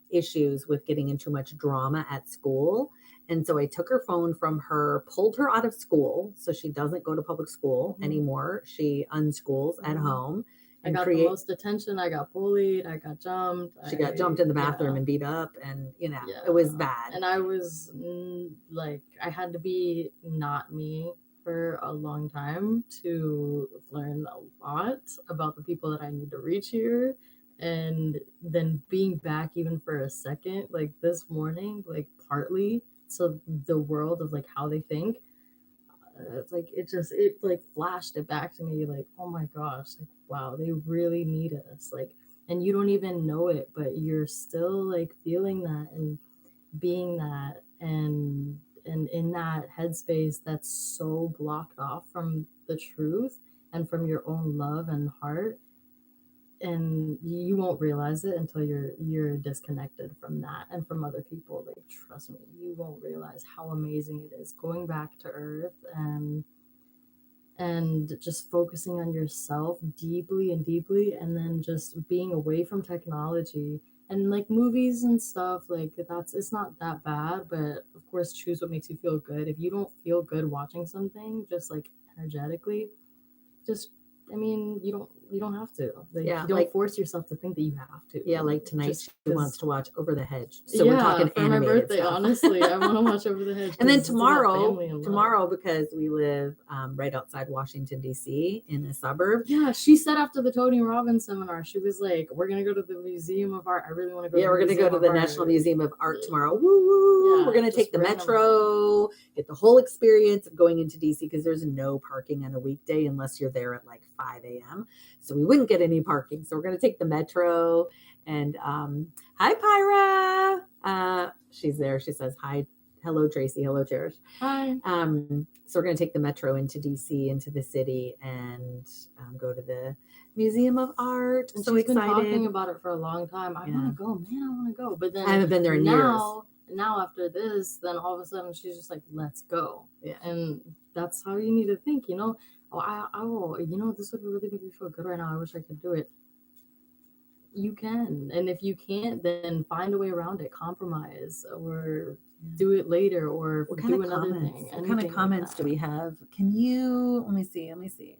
A: issues with getting into much drama at school. And so I took her phone from her, pulled her out of school. So she doesn't go to public school anymore. She unschools at home.
B: I got the most attention. I got bullied. I got jumped.
A: She got jumped in the bathroom and beat up, and it was bad.
B: And I was like, I had to be not me for a long time to learn a lot about the people that I need to reach here. And then being back even for a second, like this morning, like partly, so the world of like how they think, it's like it like flashed it back to me, like, oh my gosh, like wow, they really need us, like, and you don't even know it, but you're still like feeling that and being that, and in that headspace that's so blocked off from the truth and from your own love and heart, and you won't realize it until you're disconnected from that and from other people. Like, trust me, you won't realize how amazing it is going back to earth and just focusing on yourself deeply and deeply, and then just being away from technology and like movies and stuff. Like, that's, it's not that bad, but of course choose what makes you feel good. If you don't feel good watching something, just like energetically, just, I mean, you don't have to. Like, you don't like, force yourself to think that you have to.
A: Yeah, like tonight she wants to watch Over the Hedge. So we're talking for animated my birthday stuff.
B: Honestly, I want to watch Over the Hedge.
A: And then tomorrow, because we live right outside Washington D.C. in a suburb.
B: Yeah, she said after the Tony Robbins seminar, she was like, "We're gonna go to the Museum of Art. I really want to go."
A: Yeah, we're gonna go to the National Museum of Art tomorrow. Woo woo! Yeah, we're gonna take the metro, get the whole experience of going into D.C. because there's no parking on a weekday unless you're there at like 5 a.m. So we wouldn't get any parking. So we're going to take the metro. And hi, Pyra. She's there. She says, hi. Hello, Tracy. Hello, Cherish.
B: Hi.
A: So we're going to take the metro into DC, into the city, and go to the Museum of Art.
B: And so she's been talking about it for a long time. I want to go, man. I want to go. But then
A: I haven't been there in years.
B: Now after this, then all of a sudden she's just like, let's go.
A: Yeah.
B: And that's how you need to think, you know. Oh, I will, you know, this would really make me feel good right now. I wish I could do it. you can. And if you can't, then find a way around it, compromise, or do it later, or
A: What kind
B: do
A: of
B: another
A: comments?
B: thing.
A: What kind of
B: anything like
A: comments
B: that.
A: do we have? Can you let me see?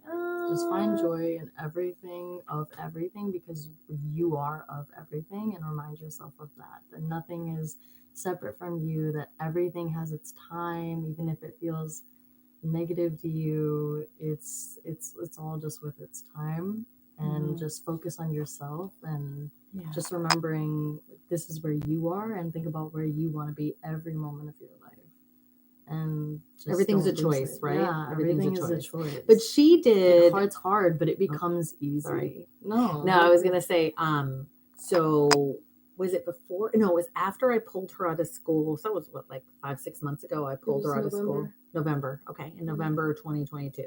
B: Just find joy in everything of everything, because you are of everything, and remind yourself of that nothing is separate from you, that everything has its time, even if it feels negative to you. It's all just with its time. And just focus on yourself, and just remembering this is where you are, and think about where you want to be every moment of your life. And just
A: everything's a
B: don't lose
A: choice,
B: it.
A: right?
B: Yeah, everything is a choice.
A: But she did.
B: It's hard, but it becomes easy.
A: Sorry.
B: No,
A: No, I was gonna say, so was it before? No, it was after I pulled her out of school. So it was what, like 5-6 months ago. I pulled her out of school. November. Okay, in November 2022,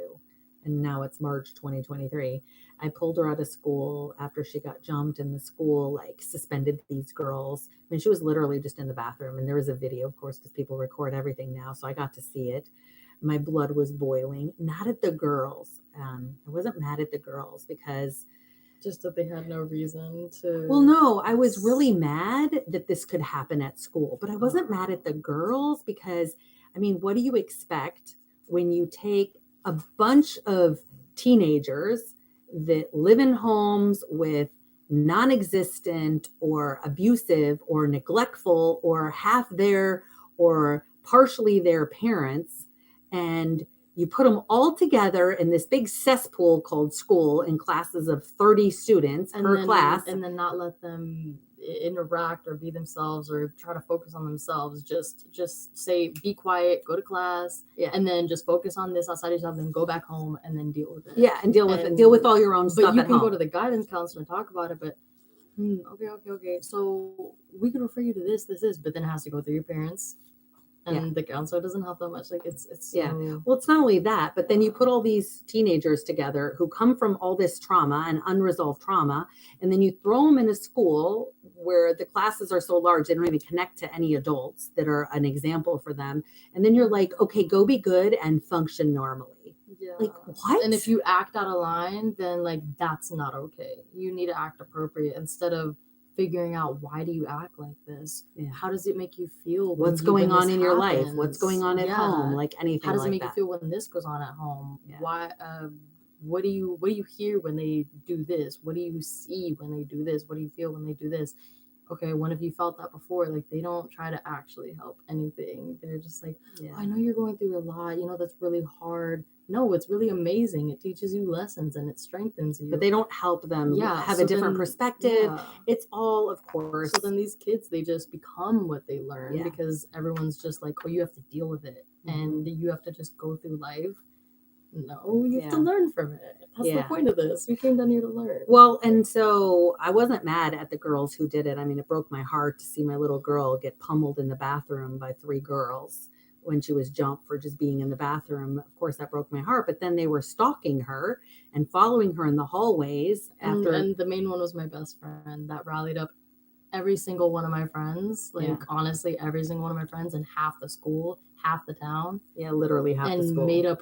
A: and now it's March 2023. I pulled her out of school after she got jumped, and the school like suspended these girls. I mean, she was literally just in the bathroom, and there was a video, of course, because people record everything now, so I got to see it. My blood was boiling. Not at the girls. I wasn't mad at the girls because
B: just that they had no reason to.
A: well, no, I was really mad that this could happen at school, but I wasn't mad at the girls because, I mean, what do you expect when you take a bunch of teenagers that live in homes with non-existent or abusive or neglectful or half their or partially their parents, and you put them all together in this big cesspool called school in classes of 30 students per class.
B: And then not let them interact or be themselves or try to focus on themselves. Just say, be quiet, go to class, and then just focus on this outside yourself, then go back home and then deal with it.
A: Yeah, and deal with all your own stuff.
B: But you can go to the guidance counselor and talk about it, but okay. So we could refer you to this, but then it has to go through your parents. And the counselor doesn't help that much. Like it's so...
A: Well, it's not only that, but then you put all these teenagers together who come from all this trauma and unresolved trauma, and then you throw them in a school where the classes are so large they don't even connect to any adults that are an example for them. And then you're like, okay, go be good and function normally.
B: Yeah.
A: Like what?
B: And if you act out of line, then like that's not okay. You need to act appropriate instead of figuring out, why do you act like this? How does it make you feel?
A: What's going on in your life? What's going on at home? Like anything.
B: How does
A: like
B: it make
A: that.
B: you feel when this goes on at home? Why? What do you hear when they do this? What do you see when they do this? What do you feel when they do this? Okay, when have you felt that before? Like they don't try to actually help anything. They're just like, I know you're going through a lot. That's really hard. No, it's really amazing. It teaches you lessons and it strengthens you.
A: But they don't help them have a different perspective. It's all, of course.
B: So then these kids, they just become what they learn because everyone's just like, oh, you have to deal with it. And you have to just go through life. No, you have to learn from it. That's the point of this. We came down here to learn.
A: Well, and so I wasn't mad at the girls who did it. I mean, it broke my heart to see my little girl get pummeled in the bathroom by 3 girls when she was jumped for just being in the bathroom. Of course, that broke my heart. But then they were stalking her and following her in the hallways.
B: And the main one was my best friend that rallied up every single one of my friends. Like, honestly, every single one of my friends, and half the school, half the town.
A: Yeah, literally half the school.
B: And made up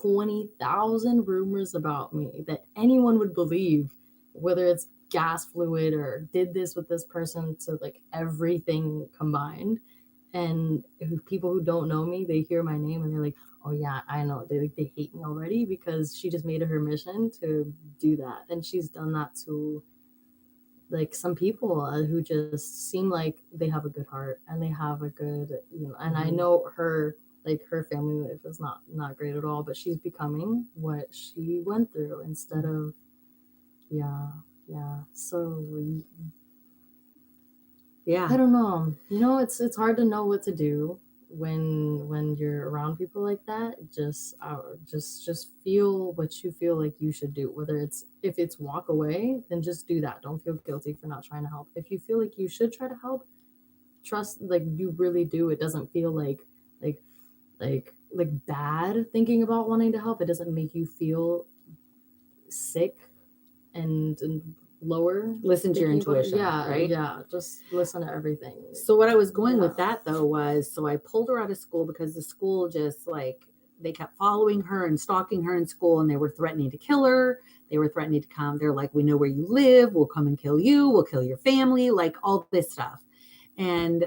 B: 20,000 rumors about me that anyone would believe, whether it's gas fluid or did this with this person. So like everything combined. And people who don't know me, they hear my name and they're like, oh yeah, I know. They hate me already because she just made it her mission to do that. And she's done that to like some people who just seem like they have a good heart and they have a good, and I know her, like her family life is not great at all, but she's becoming what she went through instead of, So I don't know. It's hard to know what to do when you're around people like that. Just feel what you feel like you should do. Whether if it's walk away, then just do that. Don't feel guilty for not trying to help. If you feel like you should try to help, trust, like you really do. It doesn't feel like bad thinking about wanting to help. It doesn't make you feel sick and lower.
A: Listen to your intuition. Right?
B: Yeah. Just listen to everything.
A: So what I was going with that though was, so I pulled her out of school because the school just like they kept following her and stalking her in school, and they were threatening to kill her. They were threatening to come. They're like, we know where you live. We'll come and kill you. We'll kill your family, like all this stuff. And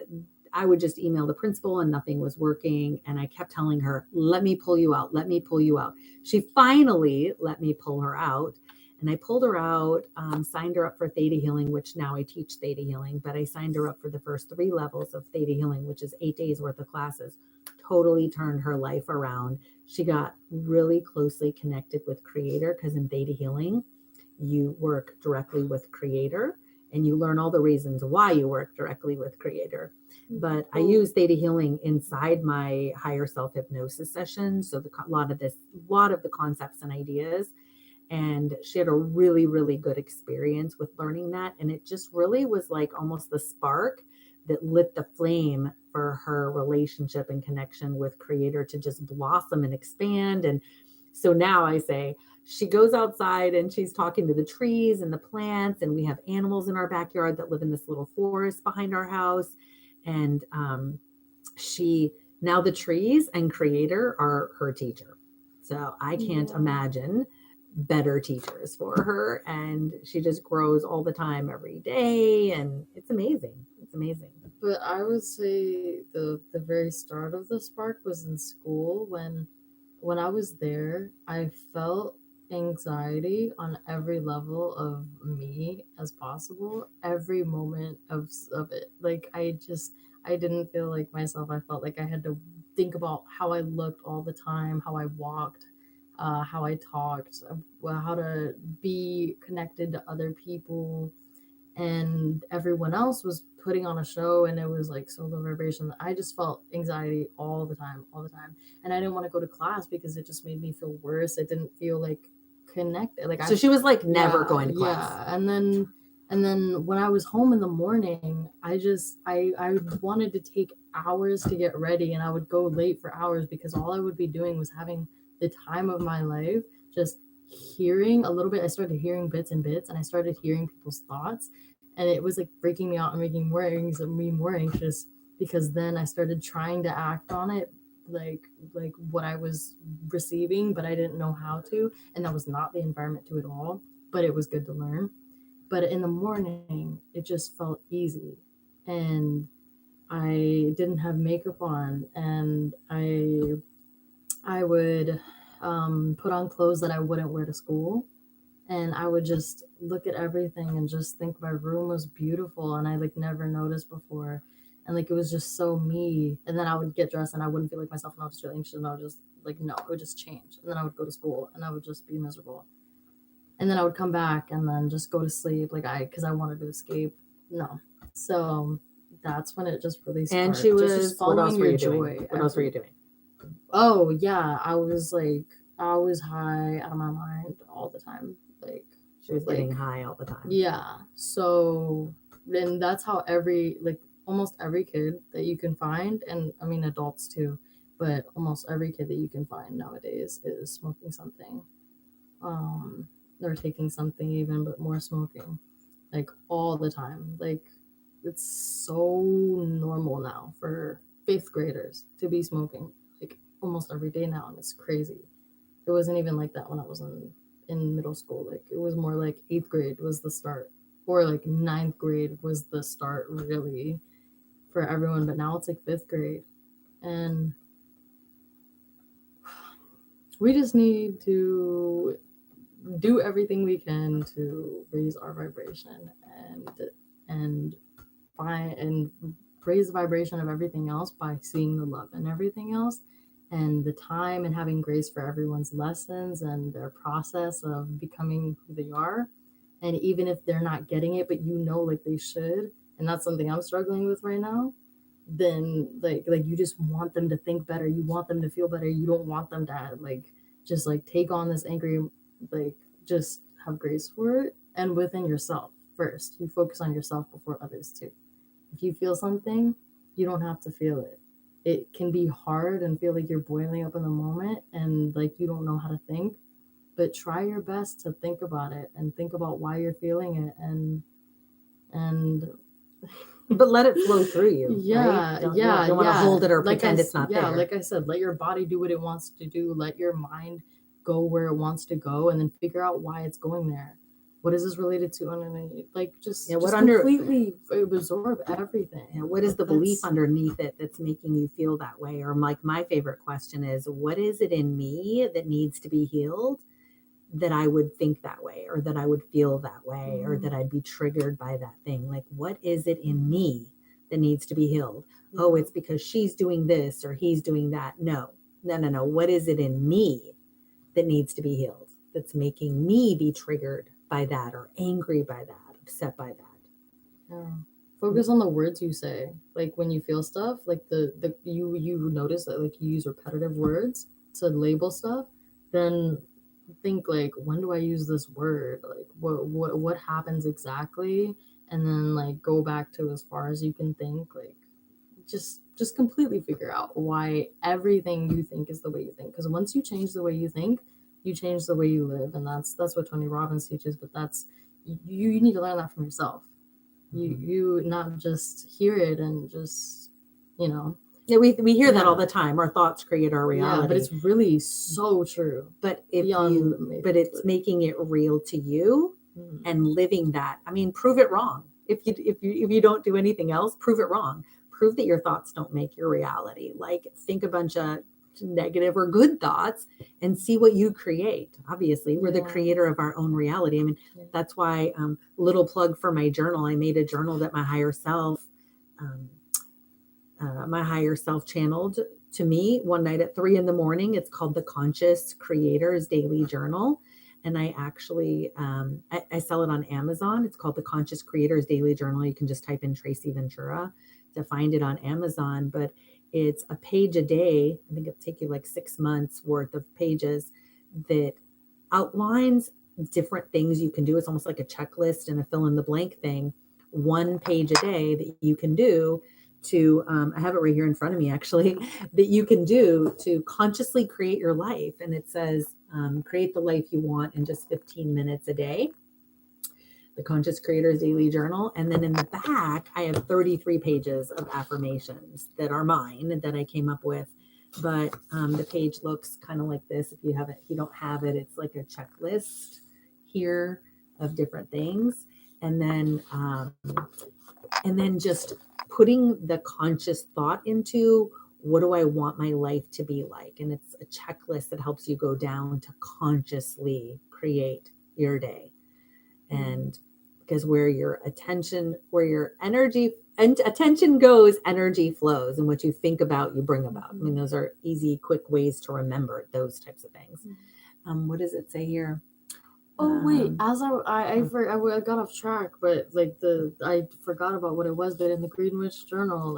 A: I would just email the principal and nothing was working. And I kept telling her, let me pull you out. Let me pull you out. She finally let me pull her out. And I pulled her out, signed her up for Theta Healing, which now I teach Theta Healing, but I signed her up for the first 3 levels of Theta Healing, which is 8 days worth of classes. Totally turned her life around. She got really closely connected with Creator, because in Theta Healing, you work directly with Creator and you learn all the reasons why you work directly with Creator. But I use Theta Healing inside my Higher Self Hypnosis session. So a lot of the concepts and ideas. And she had a really, really good experience with learning that. And it just really was like almost the spark that lit the flame for her relationship and connection with Creator to just blossom and expand. And so now I say, she goes outside and she's talking to the trees and the plants. And we have animals in our backyard that live in this little forest behind our house. And now the trees and Creator are her teacher. So I can't imagine better teachers for her, and she just grows all the time every day, and it's amazing.
B: But I would say the very start of the spark was in school. When I was there, I felt anxiety on every level of me as possible, every moment of it. Like I didn't feel like myself. I felt like I had to think about how I looked all the time, how I walked, how I talked, how to be connected to other people, and everyone else was putting on a show, and it was like so low vibration. I just felt anxiety all the time, and I didn't want to go to class because it just made me feel worse. It didn't feel like connected. Like
A: So she was like never going to class.
B: Yeah, and then when I was home in the morning, I wanted to take hours to get ready, and I would go late for hours because all I would be doing was having the time of my life, just hearing a little bit. I started hearing bits and bits, and I started hearing people's thoughts, and it was like freaking me out and making me more anxious, because then I started trying to act on it, like what I was receiving, but I didn't know how to, and that was not the environment to at all, but it was good to learn. But in the morning, it just felt easy, and I didn't have makeup on, and I would put on clothes that I wouldn't wear to school, and I would just look at everything and just think my room was beautiful, and I like never noticed before, and like it was just so me. And then I would get dressed and I wouldn't feel like myself, and I would just feel anxious, and I would just like no, it would just change, and then I would go to school and I would just be miserable, and then I would come back and then just go to sleep, like because I wanted to escape. No, so that's when it just really started.
A: And she was
B: just
A: what else
B: following
A: were
B: your
A: you
B: joy.
A: doing? What else were you doing?
B: Oh yeah, I was high out of my mind all the time. Like
A: She was getting high all the time.
B: Yeah. So then that's how almost every kid that you can find, and I mean adults too, but almost every kid that you can find nowadays is smoking something. They're taking something even, but more smoking, like all the time. Like it's so normal now for 5th graders to be smoking like almost every day now, and it's crazy. It wasn't even like that when I was in middle school. Like it was more like 8th grade was the start, or like 9th grade was the start really for everyone. But now it's like 5th grade, and we just need to do everything we can to raise our vibration and find and raise the vibration of everything else by seeing the love in everything else, and the time, and having grace for everyone's lessons and their process of becoming who they are. And even if they're not getting it, but like they should, and that's something I'm struggling with right now, then like you just want them to think better, you want them to feel better, you don't want them to just take on this angry, just have grace for it. And within yourself first, you focus on yourself before others too. If you feel something, you don't have to feel it. It can be hard and feel like you're boiling up in the moment and you don't know how to think, but try your best to think about it and think about why you're feeling it, and
A: But let it flow through you.
B: Yeah,
A: right? Don't,
B: yeah,
A: you don't want to
B: yeah.
A: hold it or
B: Like
A: pretend it's not
B: yeah,
A: there.
B: like I said, let your body do what it wants to do. Let your mind go where it wants to go, and then figure out why it's going there. What is this related to? And like just completely absorb everything.
A: What is
B: Like,
A: the belief
B: that's-
A: underneath it that's making you feel that way? Or like my favorite question is, what is it in me that needs to be healed that I would think that way, or that I would feel that way, or that I'd be triggered by that thing? Like, what is it in me that needs to be healed? Oh, it's because she's doing this or he's doing that. No. What is it in me that needs to be healed that's making me be triggered by that, or angry by that, upset by that?
B: Yeah. Focus on the words you say. Like when you feel stuff, like you notice that like you use repetitive words to label stuff, then think like, when do I use this word? Like what happens exactly? And then like go back to as far as you can think, like just completely figure out why everything you think is the way you think. Because once you change the way you think, you change the way you live. And that's what Tony Robbins teaches, but that's you need to learn that from yourself. You not just hear it and just
A: Yeah, we hear that all the time. Our thoughts create our reality.
B: yeah, but it's really so true.
A: But it's making it real to you and living that. I mean, prove it wrong. If you don't do anything else, prove it wrong. Prove that your thoughts don't make your reality. Like, think a bunch of negative or good thoughts and see what you create. Obviously, we're the creator of our own reality. I mean, that's why little plug for my journal. I made a journal that my higher self channeled to me one night at 3 a.m. It's called the Conscious Creator's Daily Journal. And I actually, I sell it on Amazon. It's called the Conscious Creator's Daily Journal. You can just type in Tracy Ventura to find it on Amazon, but it's a page a day. I think it'll take you like 6 months worth of pages that outlines different things you can do. It's almost like a checklist and a fill in the blank thing, 1 page a day that you can do to, I have it right here in front of me actually, that you can do to consciously create your life. And it says, create the life you want in just 15 minutes a day. The Conscious Creator's Daily Journal. And then in the back, I have 33 pages of affirmations that are mine that I came up with. But the page looks kind of like this. If you don't have it, it's like a checklist here of different things. And then just putting the conscious thought into, what do I want my life to be like? And it's a checklist that helps you go down to consciously create your day. And because where your energy and attention goes, energy flows, and what you think about, you bring about. I mean, those are easy, quick ways to remember those types of things. What does it say here?
B: Oh wait, as I got off track, but like I forgot about what it was. But in the Greenwich Journal,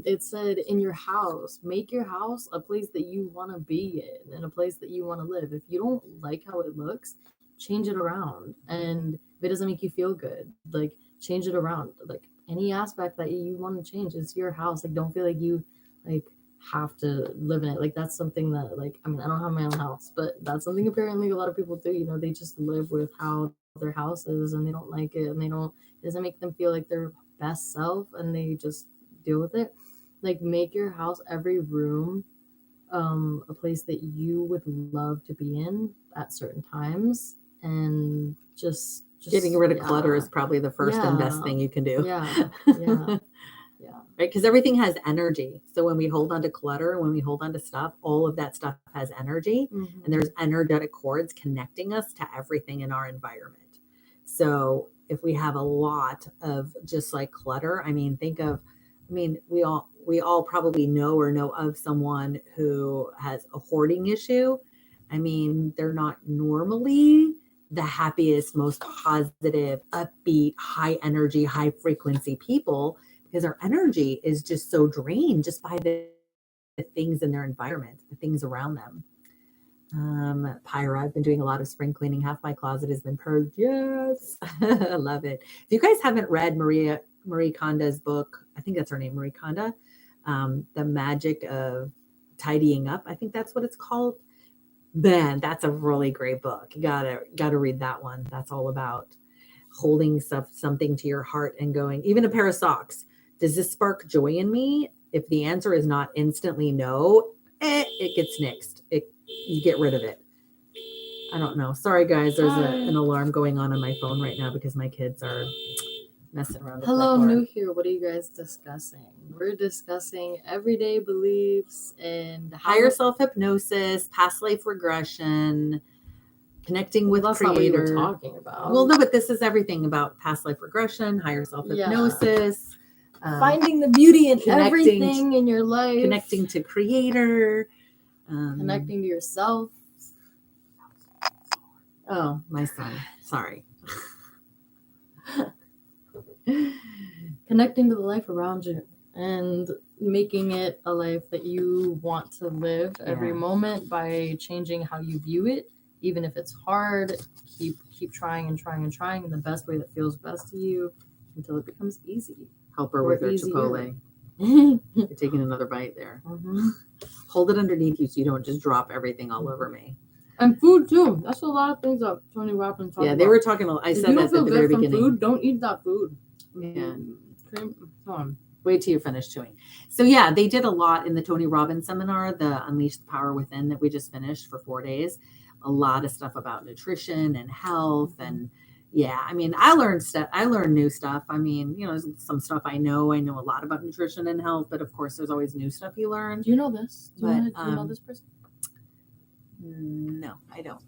B: it said, in your house, make your house a place that you want to be in and a place that you want to live. If you don't like how it looks, change it around. And if it doesn't make you feel good, like change it around. Like any aspect that you want to change, it's your house. Like don't feel like you like have to live in it. Like that's something that, like, I mean, I don't have my own house, but that's something apparently a lot of people do. They just live with how their house is and they don't like it, and it doesn't make them feel like their best self, and they just deal with it. Like, make your house, every room, a place that you would love to be in at certain times. And just
A: getting rid of clutter is probably the first and best thing you can do. Right? Because everything has energy. So when we hold on to clutter, when we hold on to stuff, all of that stuff has energy. And there's energetic cords connecting us to everything in our environment. So if we have a lot of just like clutter, I mean, we all probably know of someone who has a hoarding issue. I mean, they're not normally the happiest, most positive, upbeat, high energy, high frequency people, because our energy is just so drained just by the things in their environment, the things around them. Pyra, I've been doing a lot of spring cleaning. Half my closet has been purged. Yes. I love it. If you guys haven't read Marie Kondo's book, I think that's her name, Marie Kondo, The Magic of Tidying Up, I think that's what it's called. Man, that's a really great book. You gotta read that one. That's all about holding something to your heart and going, even a pair of socks, does this spark joy in me? If the answer is not instantly no, it gets nixed. You get rid of it. I don't know. Sorry, guys. There's an alarm going on my phone right now because my kids are messing around.
B: Hello, new here. What are you guys discussing? We're discussing everyday beliefs and
A: higher self hypnosis, past life regression, connecting with
B: that's
A: creator.
B: Not what you were talking about.
A: Well, no, but this is everything about past life regression, higher self hypnosis,
B: finding the beauty in everything in your life,
A: connecting to creator,
B: connecting to yourself.
A: Oh, my son. Sorry.
B: Connecting to the life around you and making it a life that you want to live every moment by changing how you view it, even if it's hard. Keep trying and trying and trying in the best way that feels best to you until it becomes easy.
A: Help her with her Chipotle. You're taking another bite there. Mm-hmm. Hold it underneath you so you don't just drop everything all over me.
B: And food too. That's a lot of things that Tony Robbins talked about.
A: Yeah, they were talking. I said that at the very beginning.
B: Food, don't eat that food.
A: Yeah.
B: Come on.
A: Wait till you finish chewing. So yeah, they did a lot in the Tony Robbins seminar, the Unleash the Power Within that we just finished for 4 days. A lot of stuff about nutrition and health. And yeah, I mean, I learned new stuff. I mean, some stuff I know a lot about nutrition and health, but of course there's always new stuff you learn.
B: Do you know this? Do you know this person?
A: No, I don't.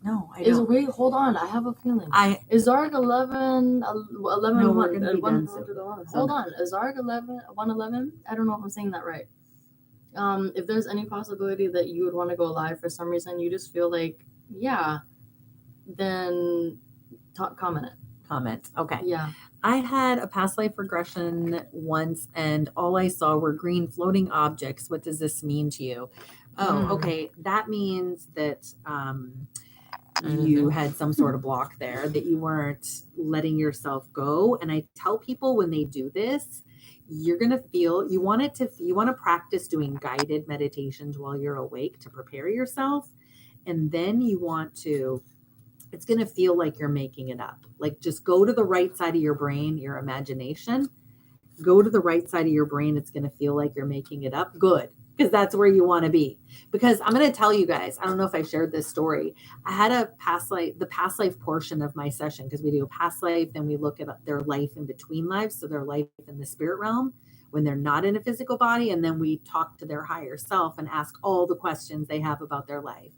A: No, I
B: don't. Wait, hold on. I have a feeling. Is Zarg 11?
A: No, we're going to be done soon.
B: Hold on. Is Zarg 111? I don't know if I'm saying that right. If there's any possibility that you would want to go live for some reason, you just feel like, yeah, then comment it.
A: Comment. Okay.
B: Yeah.
A: I had a past life regression once, and all I saw were green floating objects. What does this mean to you? Oh, okay. That means that you had some sort of block there, that you weren't letting yourself go. And I tell people when they do this, you're going to feel, you want to practice doing guided meditations while you're awake to prepare yourself. And then it's going to feel like you're making it up. Like, just go to the right side of your brain, your imagination. Go to the right side of your brain. It's going to feel like you're making it up. Good. Because that's where you want to be. Because I'm going to tell you guys, I don't know if I shared this story. I had the past life portion of my session, because we do a past life, then we look at their life in between lives. So their life in the spirit realm when they're not in a physical body. And then we talk to their higher self and ask all the questions they have about their life.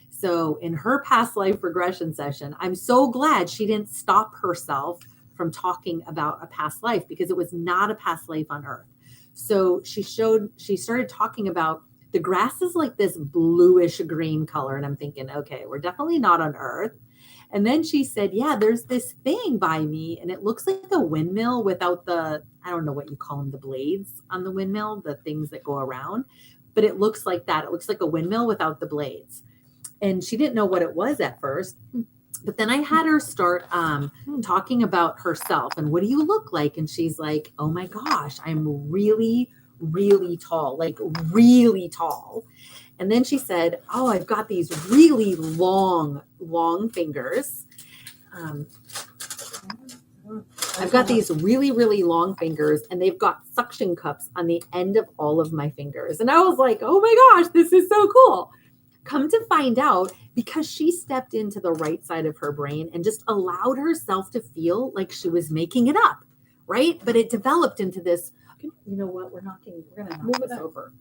A: So in her past life regression session, I'm so glad she didn't stop herself from talking about a past life, because it was not a past life on Earth. So she started talking about the grass is like this bluish green color. And I'm thinking, okay, we're definitely not on Earth. And then she said, yeah, there's this thing by me, and it looks like a windmill without I don't know what you call them, the blades on the windmill, the things that go around, but it looks like that. It looks like a windmill without the blades. And she didn't know what it was at first. But then I had her start talking about herself and what do you look like? And she's like, oh my gosh, I'm really, really tall, like really tall. And then she said, oh, I've got these really long fingers. I've got these really, really long fingers, and they've got suction cups on the end of all of my fingers. And I was like, oh my gosh, this is so cool. Come to find out, because she stepped into the right side of her brain and just allowed herself to feel like she was making it up, right? But it developed into this, you know what, we're going to move it over.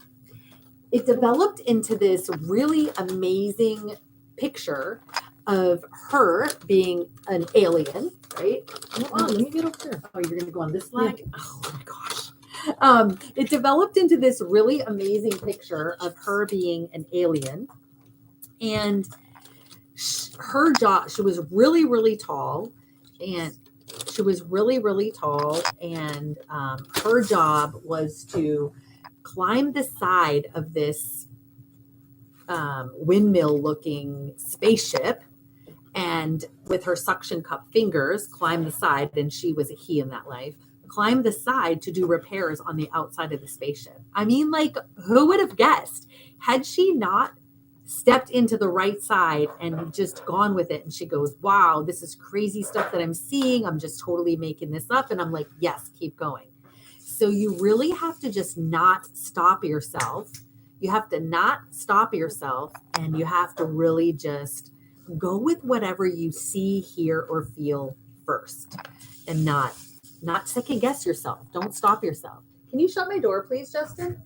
A: It developed into this really amazing picture of her being an alien, right?
B: Let me get up here.
A: Oh, you're going to go on this flag? Yeah. Oh my gosh. It developed into this really amazing picture of her being an alien. And her job, she was really, really tall, and her job was to climb the side of this windmill-looking spaceship, and with her suction cup fingers, climb the side, and she was a he in that life, climb the side to do repairs on the outside of the spaceship. I mean, like, who would have guessed? Had she not stepped into the right side and just gone with it. And she goes, wow, this is crazy stuff that I'm seeing. I'm just totally making this up. And I'm like, yes, keep going. So you really have to just not stop yourself. You have to not stop yourself, and you have to really just go with whatever you see, hear, or feel first, and not second guess yourself. Don't stop yourself. Can you shut my door, please, Justin?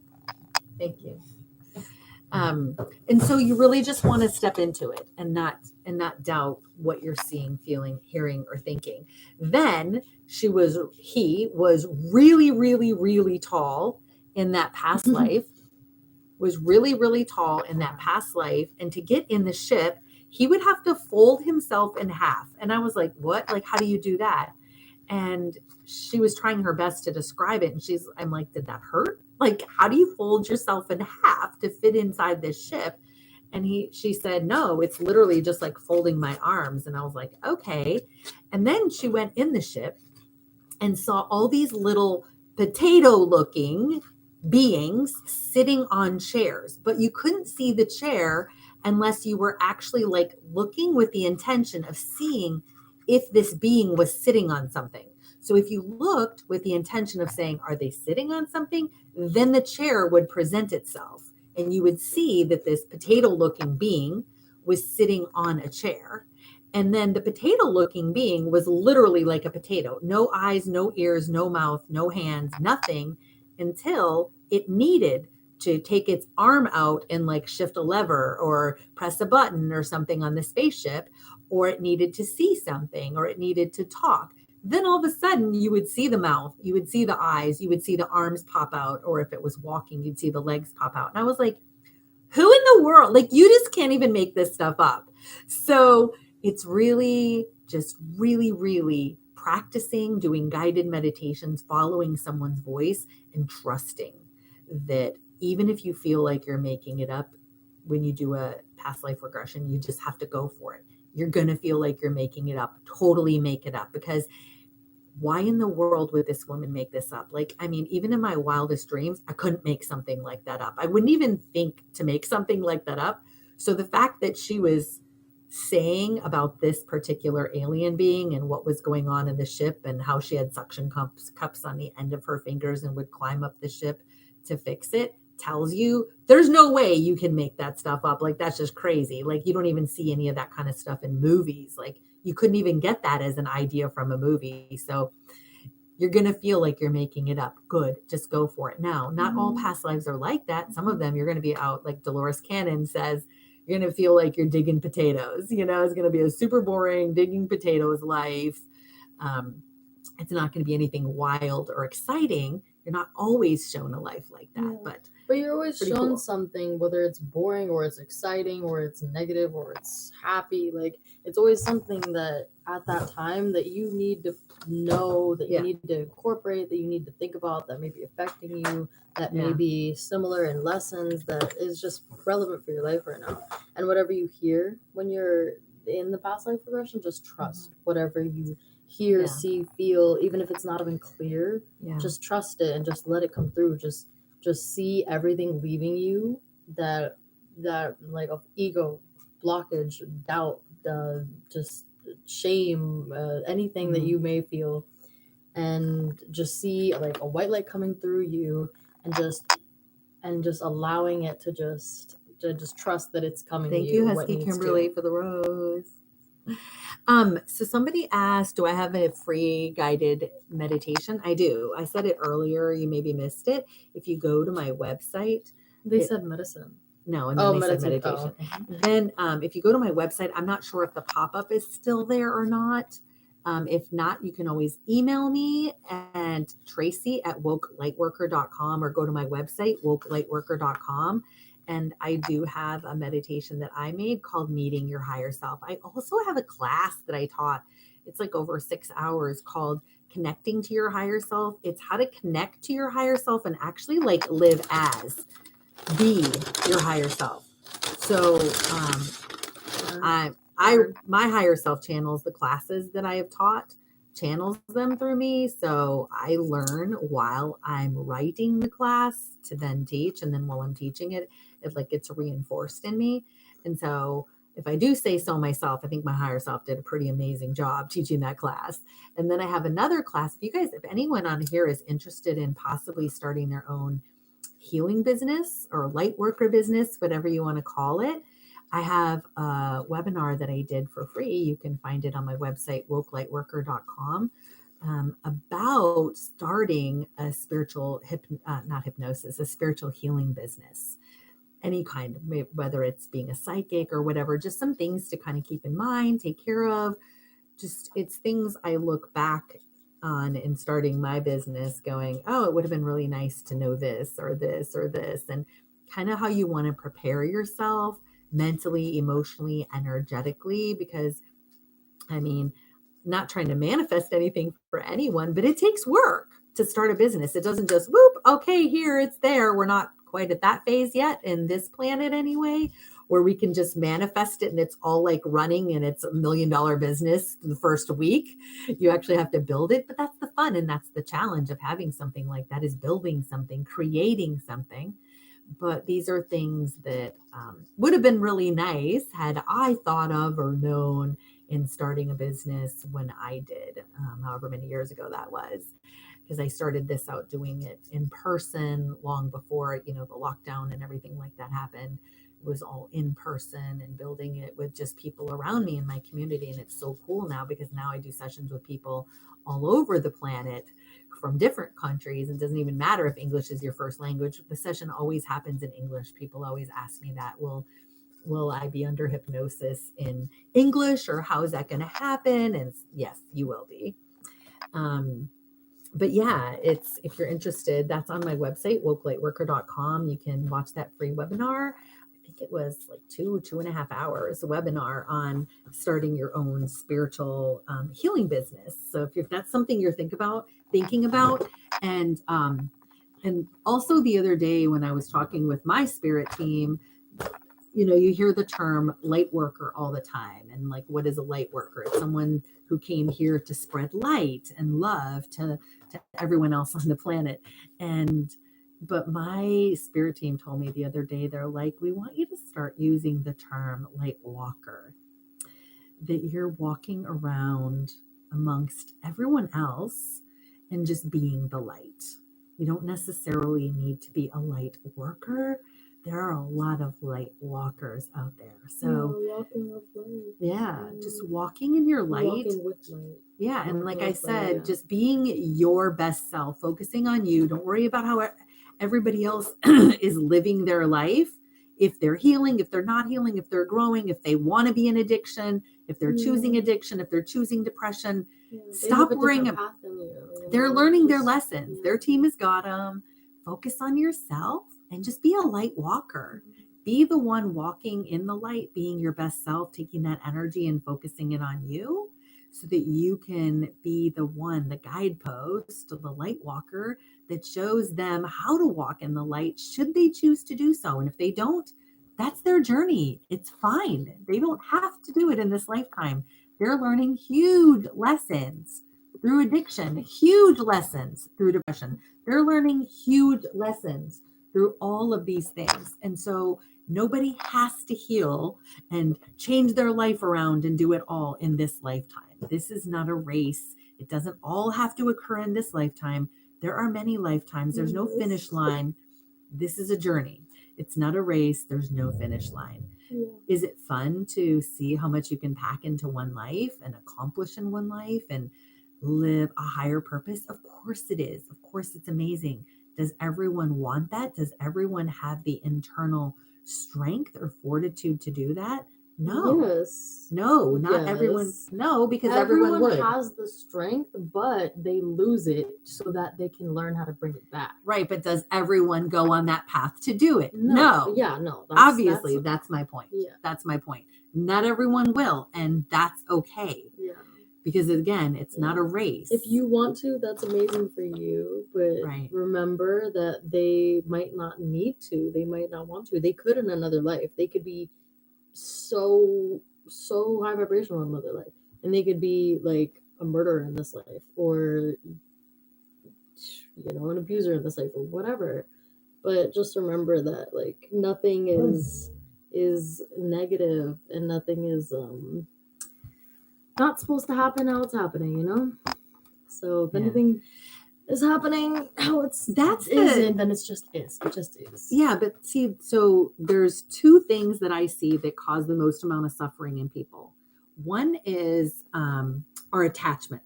A: Thank you. And so you really just want to step into it and not doubt what you're seeing, feeling, hearing, or thinking. Then he was really, really, really tall in that past life, was really, really tall in that past life. And to get in the ship, he would have to fold himself in half. And I was like, what? Like, how do you do that? And she was trying her best to describe it. And I'm like, did that hurt? Like, how do you fold yourself in half to fit inside this ship? And she said, no, it's literally just like folding my arms. And I was like, okay. And then she went in the ship and saw all these little potato looking beings sitting on chairs, but you couldn't see the chair unless you were actually like looking with the intention of seeing if this being was sitting on something. So if you looked with the intention of saying, are they sitting on something? Then the chair would present itself and you would see that this potato looking being was sitting on a chair. And then the potato looking being was literally like a potato, no eyes, no ears, no mouth, no hands, nothing, until it needed to take its arm out and like shift a lever or press a button or something on the spaceship, or it needed to see something, or it needed to talk. Then all of a sudden you would see the mouth, you would see the eyes, you would see the arms pop out, or if it was walking, you'd see the legs pop out. And I was like, who in the world? Like, you just can't even make this stuff up. So it's really just really practicing doing guided meditations, following someone's voice, and trusting that even if you feel like you're making it up, when you do a past life regression, you just have to go for it. You're going to feel like you're making it up. Totally make it up, because why in the world would this woman make this up? Like, I mean, even in my wildest dreams, I couldn't make something like that up. I wouldn't even think to make something like that up. So the fact that she was saying about this particular alien being and what was going on in the ship and how she had suction cups on the end of her fingers and would climb up the ship to fix it tells you there's no way you can make that stuff up. Like, that's just crazy. Like, you don't even see any of that kind of stuff in movies. Like, you couldn't even get that as an idea from a movie. So you're going to feel like you're making it up. Good. Just go for it. Now, not all past lives are like that. Some of them you're going to be out, like Dolores Cannon says, you're going to feel like you're digging potatoes. You know, it's going to be a super boring digging potatoes life. It's not going to be anything wild or exciting. You're not always shown a life like that,
B: but you're always shown
A: cool.
B: something, whether it's boring or it's exciting or it's negative or it's happy. Like, it's always something that at that time that you need to know, that you need to incorporate, that you need to think about, that may be affecting you, that may be similar in lessons, that is just relevant for your life right now. And whatever you hear when you're in the past life regression, just trust whatever you hear, see, feel, even if it's not even clear, just trust it and just let it come through. Just see everything leaving you that like of ego, blockage, doubt, just shame, anything that you may feel, and just see like a white light coming through you, and just allowing it to just trust that it's coming.
A: Thank you, Husky Kimberly, for the rose. So somebody asked, do I have a free guided meditation? I do. I said it earlier. You maybe missed it. If you go to my website,
B: they said medicine.
A: No, and then they said meditation. Then if you go to my website, I'm not sure if the pop-up is still there or not. If not, you can always email me at tracy@wokelightworker.com or go to my website, wokelightworker.com. And I do have a meditation that I made called Meeting Your Higher Self. I also have a class that I taught. It's like over 6 hours called Connecting to Your Higher Self. It's how to connect to your higher self and actually like live as, be your higher self. So my higher self channels the classes that I have taught, channels them through me. So I learn while I'm writing the class to then teach. And then while I'm teaching it, it like gets reinforced in me. And so if I do say so myself, I think my higher self did a pretty amazing job teaching that class. And then I have another class. If anyone on here is interested in possibly starting their own healing business or light worker business, whatever you want to call it, I have a webinar that I did for free. You can find it on my website, wokelightworker.com, about starting a spiritual, not hypnosis, a spiritual healing business. Any kind, whether it's being a psychic or whatever, just some things to kind of keep in mind, take care of. Just, it's things I look back on in starting my business going, oh, it would have been really nice to know this or this or this, and kind of how you want to prepare yourself mentally, emotionally, energetically, because I mean, not trying to manifest anything for anyone, but it takes work to start a business. It doesn't just whoop, okay, here, it's there. We're not quite at that phase yet in this planet anyway, where we can just manifest it and it's all like running and it's $1 million business the first week. You actually have to build it, but that's the fun and that's the challenge of having something like that, is building something, creating something. But these are things that would have been really nice had I thought of or known in starting a business when I did, however many years ago that was, because I started this out doing it in person long before, the lockdown and everything like that happened. It was all in person and building it with just people around me in my community. And it's so cool now because now I do sessions with people all over the planet from different countries. It doesn't even matter if English is your first language. The session always happens in English. People always ask me that. Will I be under hypnosis in English, or how is that going to happen? And yes, you will be. But yeah, if you're interested, that's on my website, wokelightworker.com. You can watch that free webinar. I think it was like 2.5 hours webinar on starting your own spiritual healing business. So if that's something you're thinking about, and also the other day when I was talking with my spirit team, you hear the term light worker all the time. And like, what is a light worker? It's someone who came here to spread light and love to everyone else on the planet. But my spirit team told me the other day, they're like, we want you to start using the term light walker, that you're walking around amongst everyone else and just being the light. You don't necessarily need to be a light worker. There are a lot of light walkers out there. So
B: walking with light.
A: Yeah, just walking in your light.
B: Walking with light.
A: Yeah, and like I said, just being your best self, focusing on you. Don't worry about how everybody else is living their life. If they're healing, if they're not healing, if they're growing, if they want to be in addiction, if they're choosing addiction, if they're choosing depression, stop worrying about. They're learning their lessons. Their team has got them. Focus on yourself and just be a light walker. Be the one walking in the light, being your best self, taking that energy and focusing it on you, so that you can be the one, the guidepost, the light walker that shows them how to walk in the light, should they choose to do so. And if they don't, that's their journey. It's fine. They don't have to do it in this lifetime. They're learning huge lessons through addiction, huge lessons through depression. They're learning huge lessons through all of these things. And so nobody has to heal and change their life around and do it all in this lifetime. This is not a race. It doesn't all have to occur in this lifetime. There are many lifetimes. There's no finish line. This is a journey. It's not a race. There's no finish line. Yeah. Is it fun to see how much you can pack into one life and accomplish in one life and live a higher purpose? Of course it is. Of course it's amazing. Does everyone want that? Does everyone have the internal strength or fortitude to do that? No.
B: Yes.
A: No, not everyone. No, because everyone would.
B: Has the strength, but they lose it so that they can learn how to bring it back.
A: Right, but does everyone go on that path to do it?
B: No. Yeah, no.
A: Obviously, that's my point.
B: Yeah.
A: That's my point. Not everyone will, and that's okay.
B: Yeah.
A: Because again, it's not a race.
B: If you want to, that's amazing for you. But remember that they might not need to. They might not want to. They could in another life. They could be so high vibrational in another life. And they could be like a murderer in this life, or an abuser in this life, or whatever. But just remember that like nothing is is negative and nothing is not supposed to happen how it's happening, you know? So if anything is happening how isn't, then it's just is. It just is.
A: Yeah, but see, so there's two things that I see that cause the most amount of suffering in people. One is our attachment.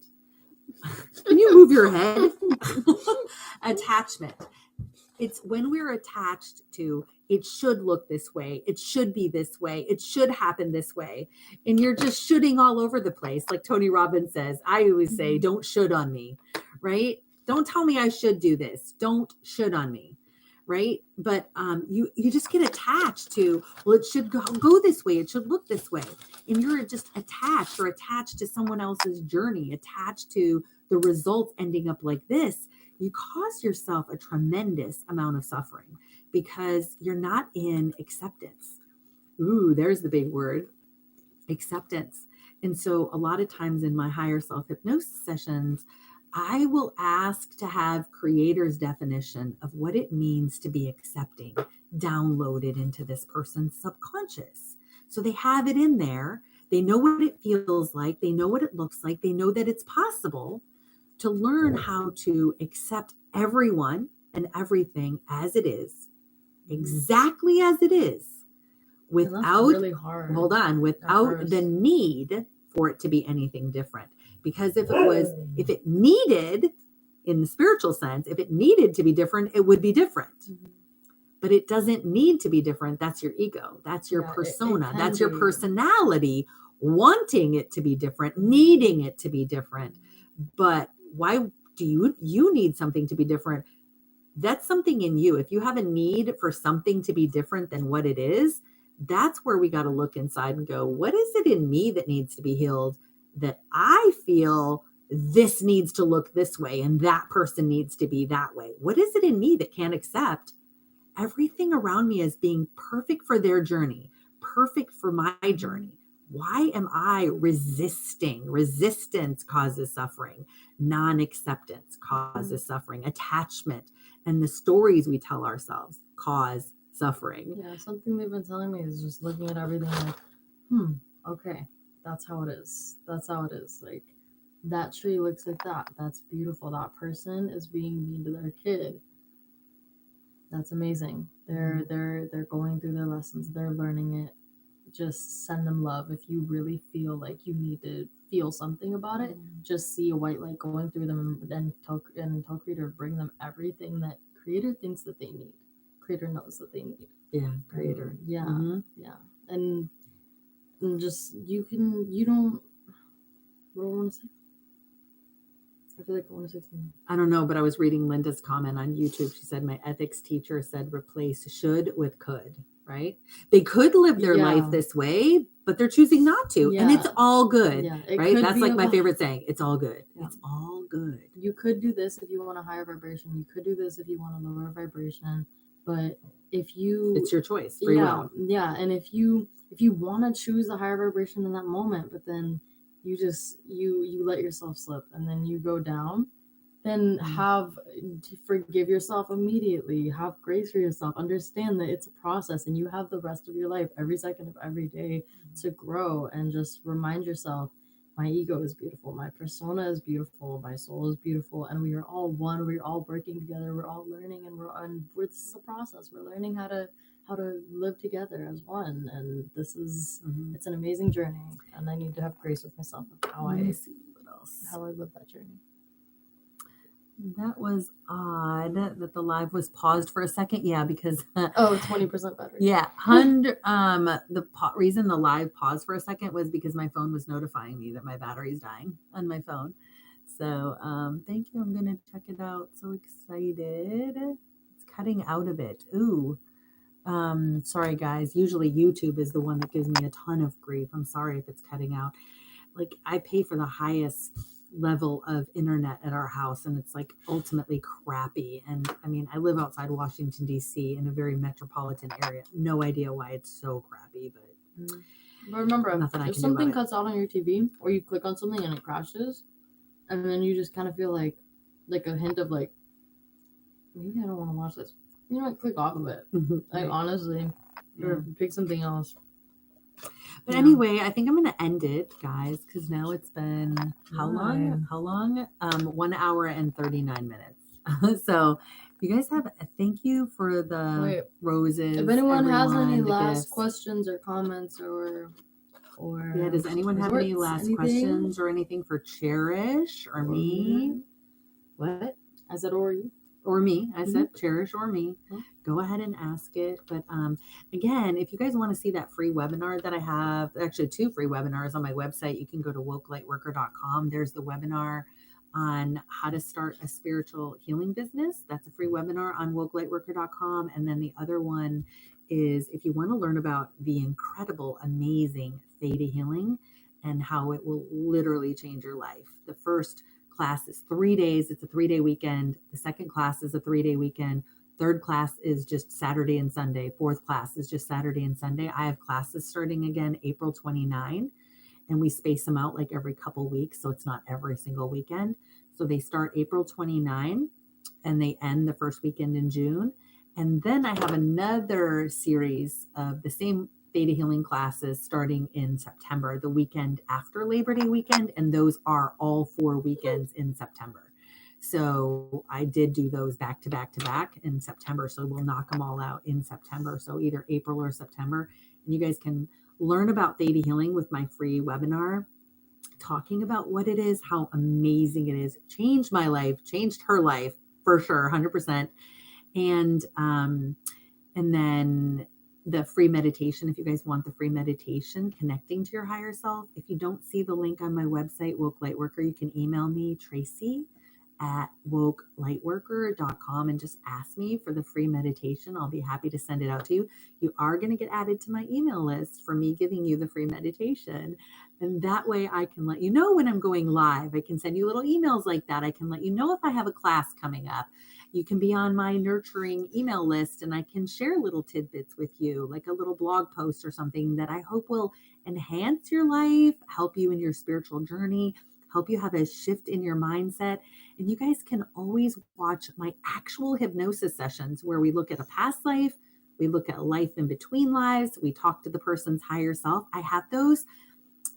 A: Can you move your head? Attachment. It's when we're attached to, it should look this way, it should be this way, it should happen this way, and you're just shoulding all over the place. Like Tony Robbins says, I always say, don't should on me, right? Don't tell me I should do this. Don't should on me, right? But you just get attached to, well, it should go this way, it should look this way, and you're just attached to someone else's journey, attached to the results ending up like this. You cause yourself a tremendous amount of suffering because you're not in acceptance. Ooh, there's the big word, acceptance. And so a lot of times in my higher self hypnosis sessions, I will ask to have creator's definition of what it means to be accepting downloaded into this person's subconscious. So they have it in there. They know what it feels like. They know what it looks like. They know that it's possible to learn how to accept everyone and everything as it is, exactly as it is, without
B: really hard.
A: Hold on, without the need for it to be anything different. Because if it needed, in the spiritual sense, if it needed to be different, it would be different. But it doesn't need to be different. That's your ego. That's your persona. That's your personality wanting it to be different, needing it to be different. But why do you need something to be different? That's something in you. If you have a need for something to be different than what it is, that's where we got to look inside and go, what is it in me that needs to be healed, that I feel this needs to look this way and that person needs to be that way? What is it in me that can't accept everything around me as being perfect for their journey, perfect for my journey? Why am I resisting? Resistance causes suffering. Non-acceptance causes suffering. Attachment and the stories we tell ourselves cause suffering.
B: Yeah, something they've been telling me is just looking at everything like, okay, that's how it is. That's how it is. Like, that tree looks like that. That's beautiful. That person is being mean to their kid. That's amazing. They're going through their lessons. They're learning it. Just send them love. If you really feel like you need to feel something about it, just see a white light going through them and tell Creator, bring them everything that Creator thinks that they need. Creator knows that they need.
A: Yeah.
B: Creator. Yeah. Yeah. And just, what do I want to say? I feel like I want to say something.
A: I don't know, but I was reading Linda's comment on YouTube. She said, my ethics teacher said, replace should with could, right? They could live their life this way, but they're choosing not to. And it's all good, right? That's like my favorite saying. It's all good. Yeah. It's all good.
B: You could do this if you want a higher vibration. You could do this if you want a lower vibration. But if you...
A: It's your choice. Free will.
B: Yeah. And if you want to choose the higher vibration in that moment, but then you just you let yourself slip and then you go down, then forgive yourself immediately, have grace for yourself, understand that it's a process and you have the rest of your life, every second of every day, to grow. And just remind yourself, my ego is beautiful, my persona is beautiful, my soul is beautiful, and we are all one. We're all working together, we're all learning, and this is a process. We're learning how to live together as one, and this is it's an amazing journey, and I need to have grace with myself of how I live that journey.
A: That was odd that the live was paused for a second. Yeah, because
B: 20% battery.
A: Yeah, reason the live paused for a second was because my phone was notifying me that my battery's dying on my phone. So thank you. I'm gonna check it out. So excited. It's cutting out a bit. Ooh. Sorry guys. Usually YouTube is the one that gives me a ton of grief. I'm sorry if it's cutting out. Like, I pay for the highest level of internet at our house, and it's like ultimately crappy. And I mean, I live outside Washington DC in a very metropolitan area. No idea why it's so crappy, but
B: remember, if something cuts out on your TV, or you click on something and it crashes, and then you just kind of feel like a hint of like, maybe I don't want to watch this, you know, like, click off of it. Like, honestly, Or pick something else.
A: But anyway, I think I'm going to end it, guys, because now it's been how long? 1 hour and 39 minutes. So you guys have thank you for the roses.
B: If anyone has any last
A: gifts.
B: questions or comments or
A: does anyone have any last questions or anything for Cherish or me? What?
B: I said or you.
A: Or me. I said Cherish or me. Go ahead and ask it. But again, if you guys want to see that free webinar that I have, actually 2 free webinars on my website, you can go to wokelightworker.com. There's the webinar on how to start a spiritual healing business. That's a free webinar on wokelightworker.com. And then the other one is if you want to learn about the incredible, amazing Theta Healing and how it will literally change your life. The first class is 3 days. It's a 3-day weekend. The second class is a 3-day weekend. Third class is just Saturday and Sunday. Fourth class is just Saturday and Sunday. I have classes starting again April 29, and we space them out like every couple weeks. So it's not every single weekend. So they start April 29 and they end the first weekend in June. And then I have another series of the same Theta Healing classes starting in September, the weekend after Labor Day weekend. And those are all 4 weekends in September. So I did do those back to back to back in September. So we'll knock them all out in September. So either April or September. And you guys can learn about Theta Healing with my free webinar, talking about what it is, how amazing it is. Changed my life, changed her life for sure, 100%. And then the free meditation, if you guys want the free meditation, connecting to your higher self. If you don't see the link on my website, Woke Lightworker, you can email me, Tracy at wokelightworker.com, and just ask me for the free meditation. I'll be happy to send it out to you. You are going to get added to my email list for me giving you the free meditation. And that way I can let you know when I'm going live. I can send you little emails like that. I can let you know if I have a class coming up. You can be on my nurturing email list and I can share little tidbits with you, like a little blog post or something that I hope will enhance your life, help you in your spiritual journey, help you have a shift in your mindset. And you guys can always watch my actual hypnosis sessions where we look at a past life, we look at life in between lives, we talk to the person's higher self. I have those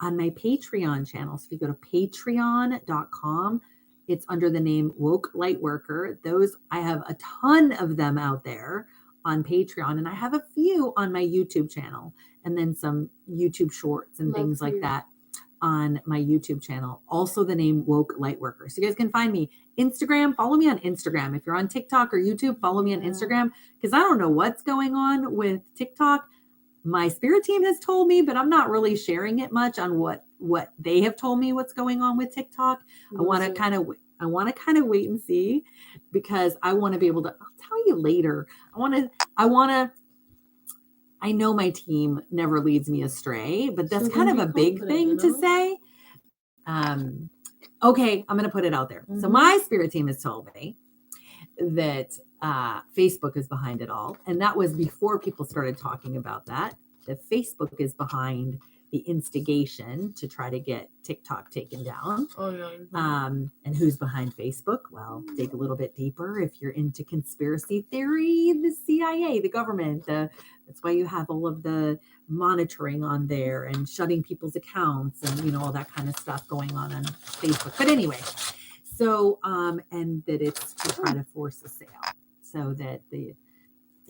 A: on my Patreon channel. So if you go to patreon.com, it's under the name Woke Lightworker. Those, I have a ton of them out there on Patreon, and I have a few on my YouTube channel, and then some YouTube shorts and things like that on my YouTube channel. Also the name Woke Lightworker. So you guys can find me. Instagram, follow me on Instagram. If you're on TikTok or YouTube, follow me on Instagram, because I don't know what's going on with TikTok. My spirit team has told me, but I'm not really sharing it much on what they have told me what's going on with TikTok. I want to kind of wait and see, because I want to be able to, I'll tell you later. I know my team never leads me astray, but that's kind of a big thing to say. Okay, I'm going to put it out there. So my spirit team has told me that Facebook is behind it all. And that was before people started talking about that. The Facebook is behind the instigation to try to get TikTok taken down. And who's behind Facebook? Well, dig a little bit deeper. If you're into conspiracy theory, the CIA, the government, that's why you have all of the monitoring on there and shutting people's accounts and, all that kind of stuff going on Facebook. But anyway, so, and that it's to try to force a sale so that they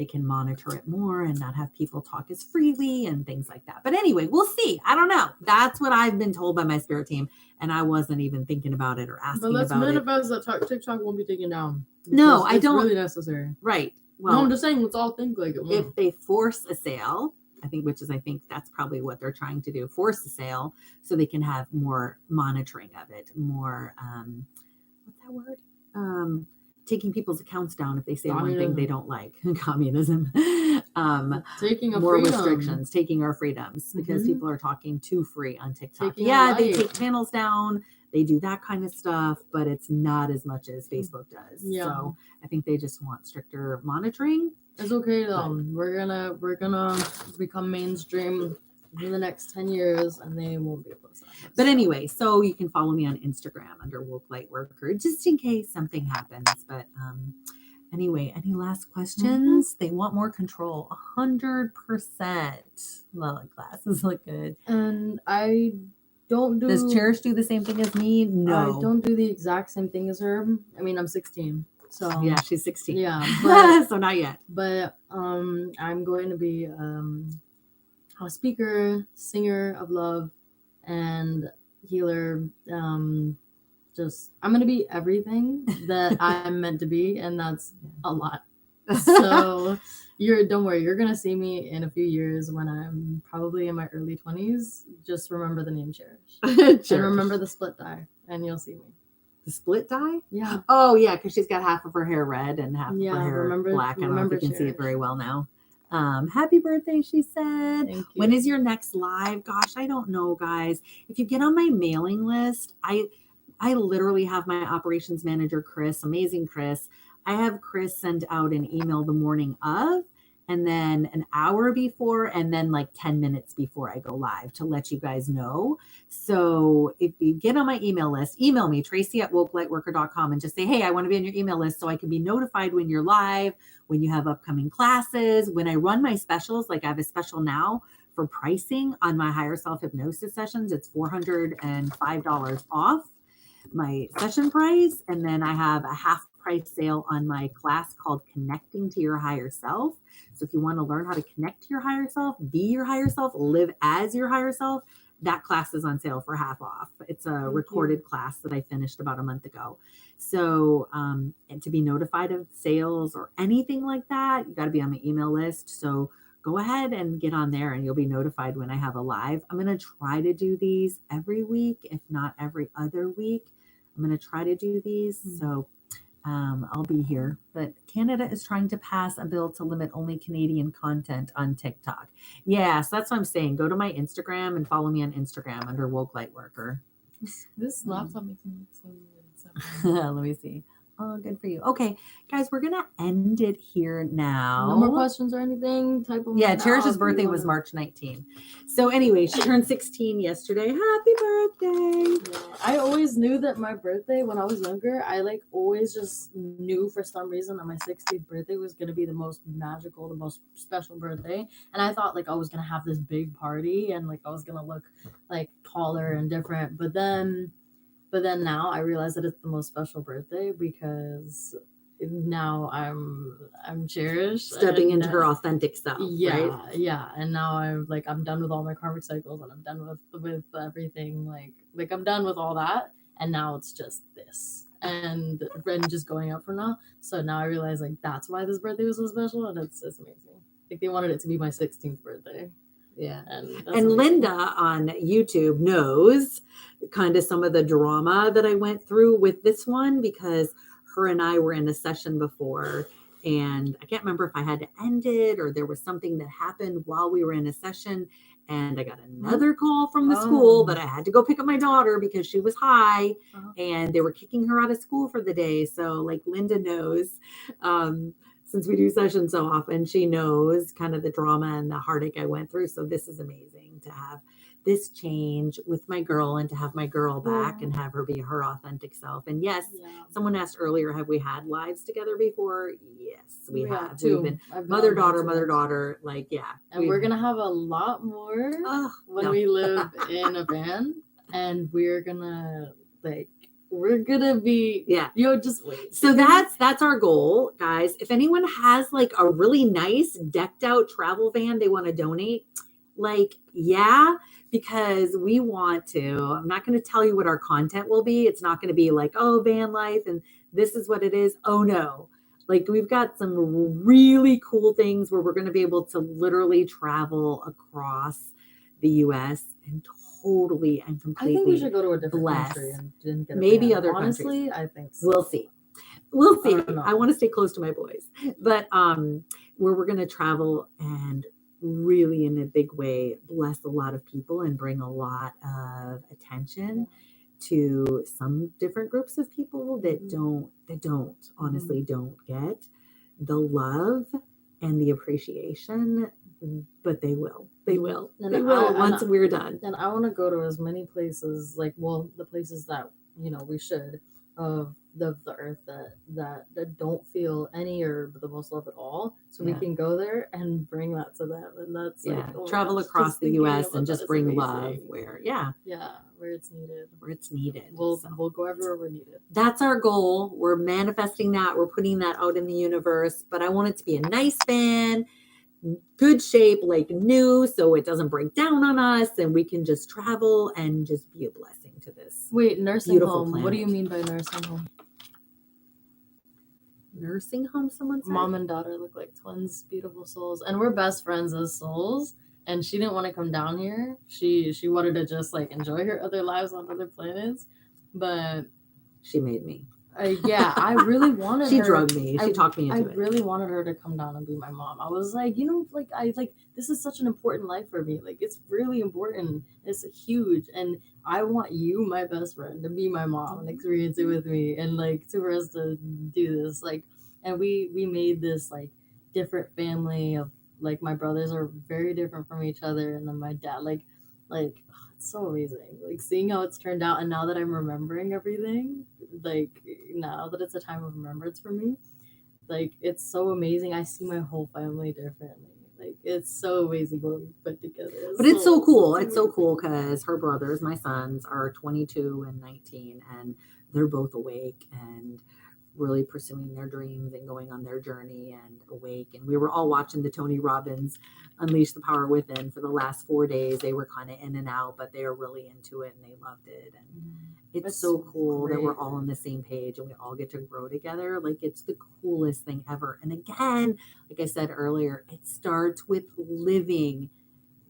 A: can monitor it more and not have people talk as freely and things like that. But anyway, we'll see. I don't know. That's what I've been told by my spirit team. And I wasn't even thinking about it or asking about it. But let's manifest
B: that TikTok won't be taken down.
A: No, I don't.
B: It's really necessary.
A: Right. Well,
B: no, I'm just saying, let's all think like it.
A: If they force a sale, I think that's probably what they're trying to do. Force a sale so they can have more monitoring of it, more, what's that word? Taking people's accounts down if they say one thing they don't like. Communism.
B: Taking
A: more restrictions, taking our freedoms, because people are talking too free on TikTok. They take channels down, they do that kind of stuff, but it's not as much as Facebook does. So I think they just want stricter monitoring.
B: It's okay though. We're gonna become mainstream in the next 10 years, and they won't be able to stop us.
A: But anyway, so you can follow me on Instagram under Woke Lightworker, just in case something happens. But Anyway, any last questions? They want more control. 100%. Well, glasses look good.
B: And I don't do.
A: Does Cherish do the same thing as me? No.
B: I don't do the exact same thing as her. I mean, I'm 16, so
A: Yeah, she's 16.
B: yeah, but
A: so not yet.
B: But I'm going to be a speaker, singer of love, and healer. I'm going to be everything that I'm meant to be, and that's a lot. So don't worry, you're going to see me in a few years when I'm probably in my early 20s. Just remember the name Cherish. And remember the split dye, and you'll see me.
A: The split dye?
B: Yeah.
A: Oh, yeah, because she's got half of her hair red and half of her hair black. I don't know if you can see it
B: Cherish.
A: very well now. Happy birthday, she said.
B: Thank you.
A: When is your next live? Gosh, I don't know, guys. If you get on my mailing list, I literally have my operations manager, Chris, amazing Chris. I have Chris send out an email the morning of, and then an hour before, and then like 10 minutes before I go live to let you guys know. So if you get on my email list, email me, tracy@wokelightworker.com, and just say, hey, I want to be on your email list so I can be notified when you're live, when you have upcoming classes, when I run my specials. Like I have a special now for pricing on my Higher Self Hypnosis sessions. It's $405 off my session price. And then I have a half price sale on my class called Connecting to Your Higher Self. So if you want to learn how to connect to your higher self, be your higher self, live as your higher self, that class is on sale for half off. It's a recorded class that I finished about a month ago. So, and to be notified of sales or anything like that, you got to be on my email list. So go ahead and get on there and you'll be notified when I have a live. I'm going to try to do these every week, if not every other week. I'm going to try to do these. So I'll be here. But Canada is trying to pass a bill to limit only Canadian content on TikTok. Yeah, so that's what I'm saying. Go to my Instagram and follow me on Instagram under Woke Lightworker.
B: This laptop makes me look so
A: weird. Let me see. Oh, good for you. Okay, guys, we're going to end it here now.
B: No more questions or anything? Type of
A: Yeah, Cherish's birthday was March 19th. So anyway, she turned 16 yesterday. Happy birthday.
B: Yeah, I always knew that my birthday, when I was younger, I like always just knew for some reason that my 16th birthday was going to be the most magical, the most special birthday. And I thought like I was going to have this big party and like I was going to look like taller and different. But then now I realize that it's the most special birthday because now I'm cherished,
A: stepping into her authentic self.
B: Yeah,
A: right?
B: Yeah. And now I'm done with all my karmic cycles and I'm done with everything. Like I'm done with all that, and now it's just this and just going out from now. So now I realize like that's why this birthday was so special, and it's amazing. Like they wanted it to be my 16th birthday.
A: Yeah. And Linda on YouTube knows kind of some of the drama that I went through with this one, because her and I were in a session before, and I can't remember if I had to end it or there was something that happened while we were in a session, and I got another call from the school, but I had to go pick up my daughter because she was high and they were kicking her out of school for the day. So like Linda knows, since we do sessions so often, she knows kind of the drama and the heartache I went through. So this is amazing to have this change with my girl and to have my girl back and have her be her authentic self. And yes, someone asked earlier, have we had lives together before? Yes, we have.
B: Too.
A: We've been mother-daughter, like, yeah.
B: And we're going to have a lot more when we live in a van, and we're going to be, just wait. So
A: that's our goal, guys. If anyone has like a really nice decked out travel van they want to donate, like, because we want to. I'm not going to tell you what our content will be. It's not going to be like, oh, van life and this is what it is. Oh no. Like we've got some really cool things where we're going to be able to literally travel across the US and totally and completely.
B: I think we should go to a different country and get
A: maybe other
B: Honestly,
A: countries.
B: I think so.
A: We'll see. I want to stay close to my boys, but where we're going to travel and really in a big way bless a lot of people and bring a lot of attention to some different groups of people that don't honestly don't get the love and the appreciation, but they will once we're done.
B: And I want to go to as many places, the places that we should, of the earth that don't feel any or the most love at all, so we
A: Yeah.
B: can go there and bring that to them. And that's like, oh my
A: travel
B: gosh,
A: across
B: just
A: the
B: thinking
A: US
B: about
A: and
B: that
A: just
B: is
A: bring
B: amazing.
A: love where
B: Where it's needed.
A: So
B: We'll go everywhere we're needed.
A: that's our goal. We're manifesting that. We're putting that out in the universe, but I want it to be a nice van, good shape, like new, so it doesn't break down on us, and we can just travel and just be a blessing to this.
B: Wait, nursing
A: Beautiful
B: home. What do you
A: planet.
B: mean by nursing home?
A: Nursing home, someone said?
B: Mom and daughter look like twins, beautiful souls, and we're best friends as souls. And she didn't want to come down here. She wanted to just like enjoy her other lives on other planets, but
A: She made me.
B: I really wanted
A: She
B: her.
A: drugged me. She talked me into
B: I
A: it.
B: really wanted her to come down and be my mom. I was like, this is such an important life for me. Like, it's really important. It's huge, and I want you, my best friend, to be my mom and experience it with me, and like for us to do this. Like, and we made this like different family of like my brothers are very different from each other, and then my dad it's so amazing. Like seeing how it's turned out, and now that I'm remembering everything, like now that it's a time of remembrance for me, like it's so amazing. I see my whole family differently. Like it's so amazing what we put together.
A: But it's so cool. It's so cool because her brothers, my sons, are 22 and 19, and they're both awake and really pursuing their dreams and going on their journey and awake. And we were all watching the Tony Robbins Unleash the Power Within for the last 4 days. They were kind of in and out, but they are really into it and they loved it. And it's so cool that we're all on the same page and we all get to grow together. Like it's the coolest thing ever. And again, like I said earlier, it starts with living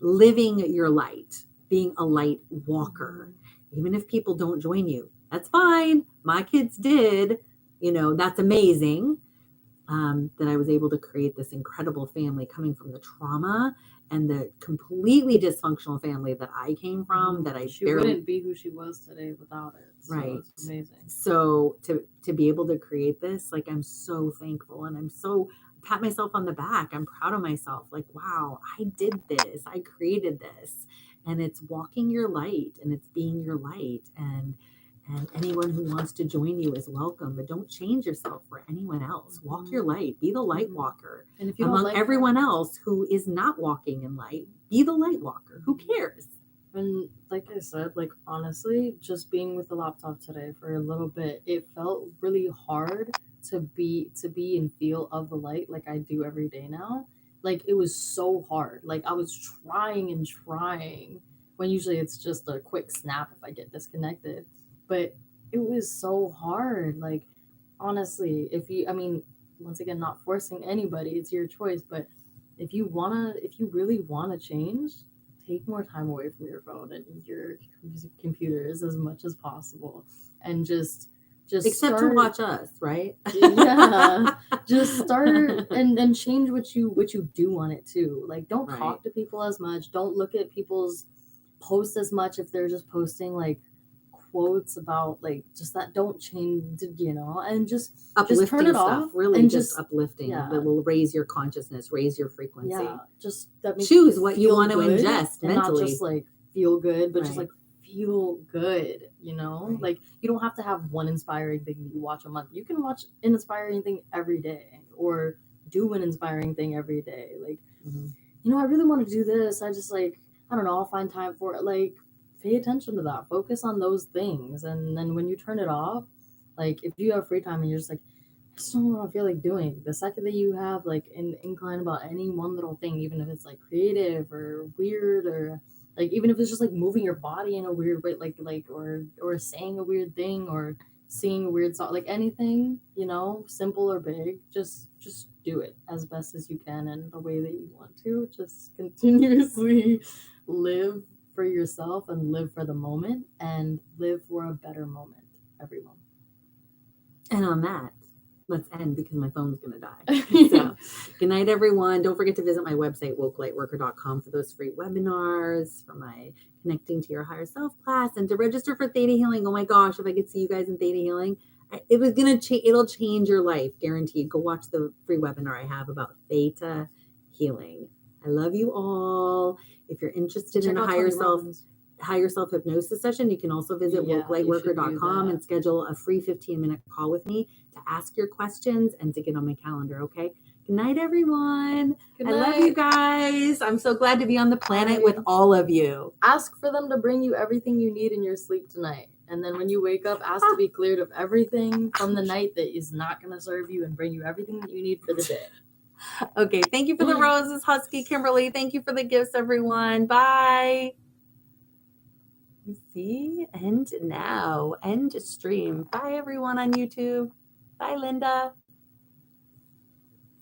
A: your light, being a light walker. Even if people don't join you, that's fine. My kids did. That's amazing. That I was able to create this incredible family coming from the trauma and the completely dysfunctional family that I came from, that
B: she wouldn't be who she was today without it. So
A: right.
B: It's amazing.
A: So to be able to create this, like I'm so thankful, and I'm so pat myself on the back. I'm proud of myself. Like, wow, I did this. I created this. And it's walking your light and it's being your light. And anyone who wants to join you is welcome, but don't change yourself for anyone else. Walk your light, be the light walker.
B: And if you
A: among
B: like
A: everyone else who is not walking in light, be the light walker. Who cares?
B: And like I said, like honestly, just being with the laptop today for a little bit, it felt really hard to be and feel of the light like I do every day now. Like it was so hard. Like I was trying and trying when usually it's just a quick snap if I get disconnected. But it was so hard. Like honestly, once again, not forcing anybody, it's your choice. But if you really wanna change, take more time away from your phone and your computers as much as possible, and just
A: except to watch us, right?
B: Yeah, just start and change what you do want it to. Like don't talk to people as much. Don't look at people's posts as much if they're just posting like quotes about like just that. Don't change, and just turn it
A: stuff,
B: off.
A: Really,
B: and
A: just uplifting.
B: Yeah.
A: That will raise your consciousness, raise your frequency.
B: Yeah, just that makes
A: choose what you want to ingest
B: and
A: mentally.
B: not just like feel good, but just like feel good. Like you don't have to have one inspiring thing that you watch a month. You can watch an inspiring thing every day, or do an inspiring thing every day. Like, I really want to do this. I just like, I don't know, I'll find time for it. Like, pay attention to that. Focus on those things. And then when you turn it off, like if you have free time and you're just like, I just don't know what I feel like doing. The second that you have like an incline about any one little thing, even if it's like creative or weird, or like even if it's just like moving your body in a weird way, like or saying a weird thing or singing a weird song, like anything, simple or big, just do it as best as you can and the way that you want to. Just continuously live for yourself and live for the moment and live for a better moment every moment.
A: And on that, let's end because my phone's going to die. So, good night, everyone. Don't forget to visit my website, wokelightworker.com, for those free webinars, for my Connecting to Your Higher Self class, and to register for Theta Healing. Oh my gosh, if I could see you guys in Theta Healing, it'll change your life, guaranteed. Go watch the free webinar I have about Theta Healing. I love you all. If you're interested in a higher self, Higher Self Hypnosis session, you can also visit
B: Yeah, you should do
A: worklightworker.com
B: that.
A: and schedule a free 15-minute call with me to ask your questions and to get on my calendar, okay? Good night, everyone.
B: Good
A: I love you
B: night.
A: guys. I'm so glad to be on the planet with all of you.
B: Ask for them to bring you everything you need in your sleep tonight. And then when you wake up, ask to be cleared of everything from the night that is not going to serve you and bring you everything that you need for the day.
A: Okay, thank you for the roses, Husky Kimberly. Thank you for the gifts, everyone. Bye. You see, end now, end stream. Bye, everyone on YouTube. Bye, Linda.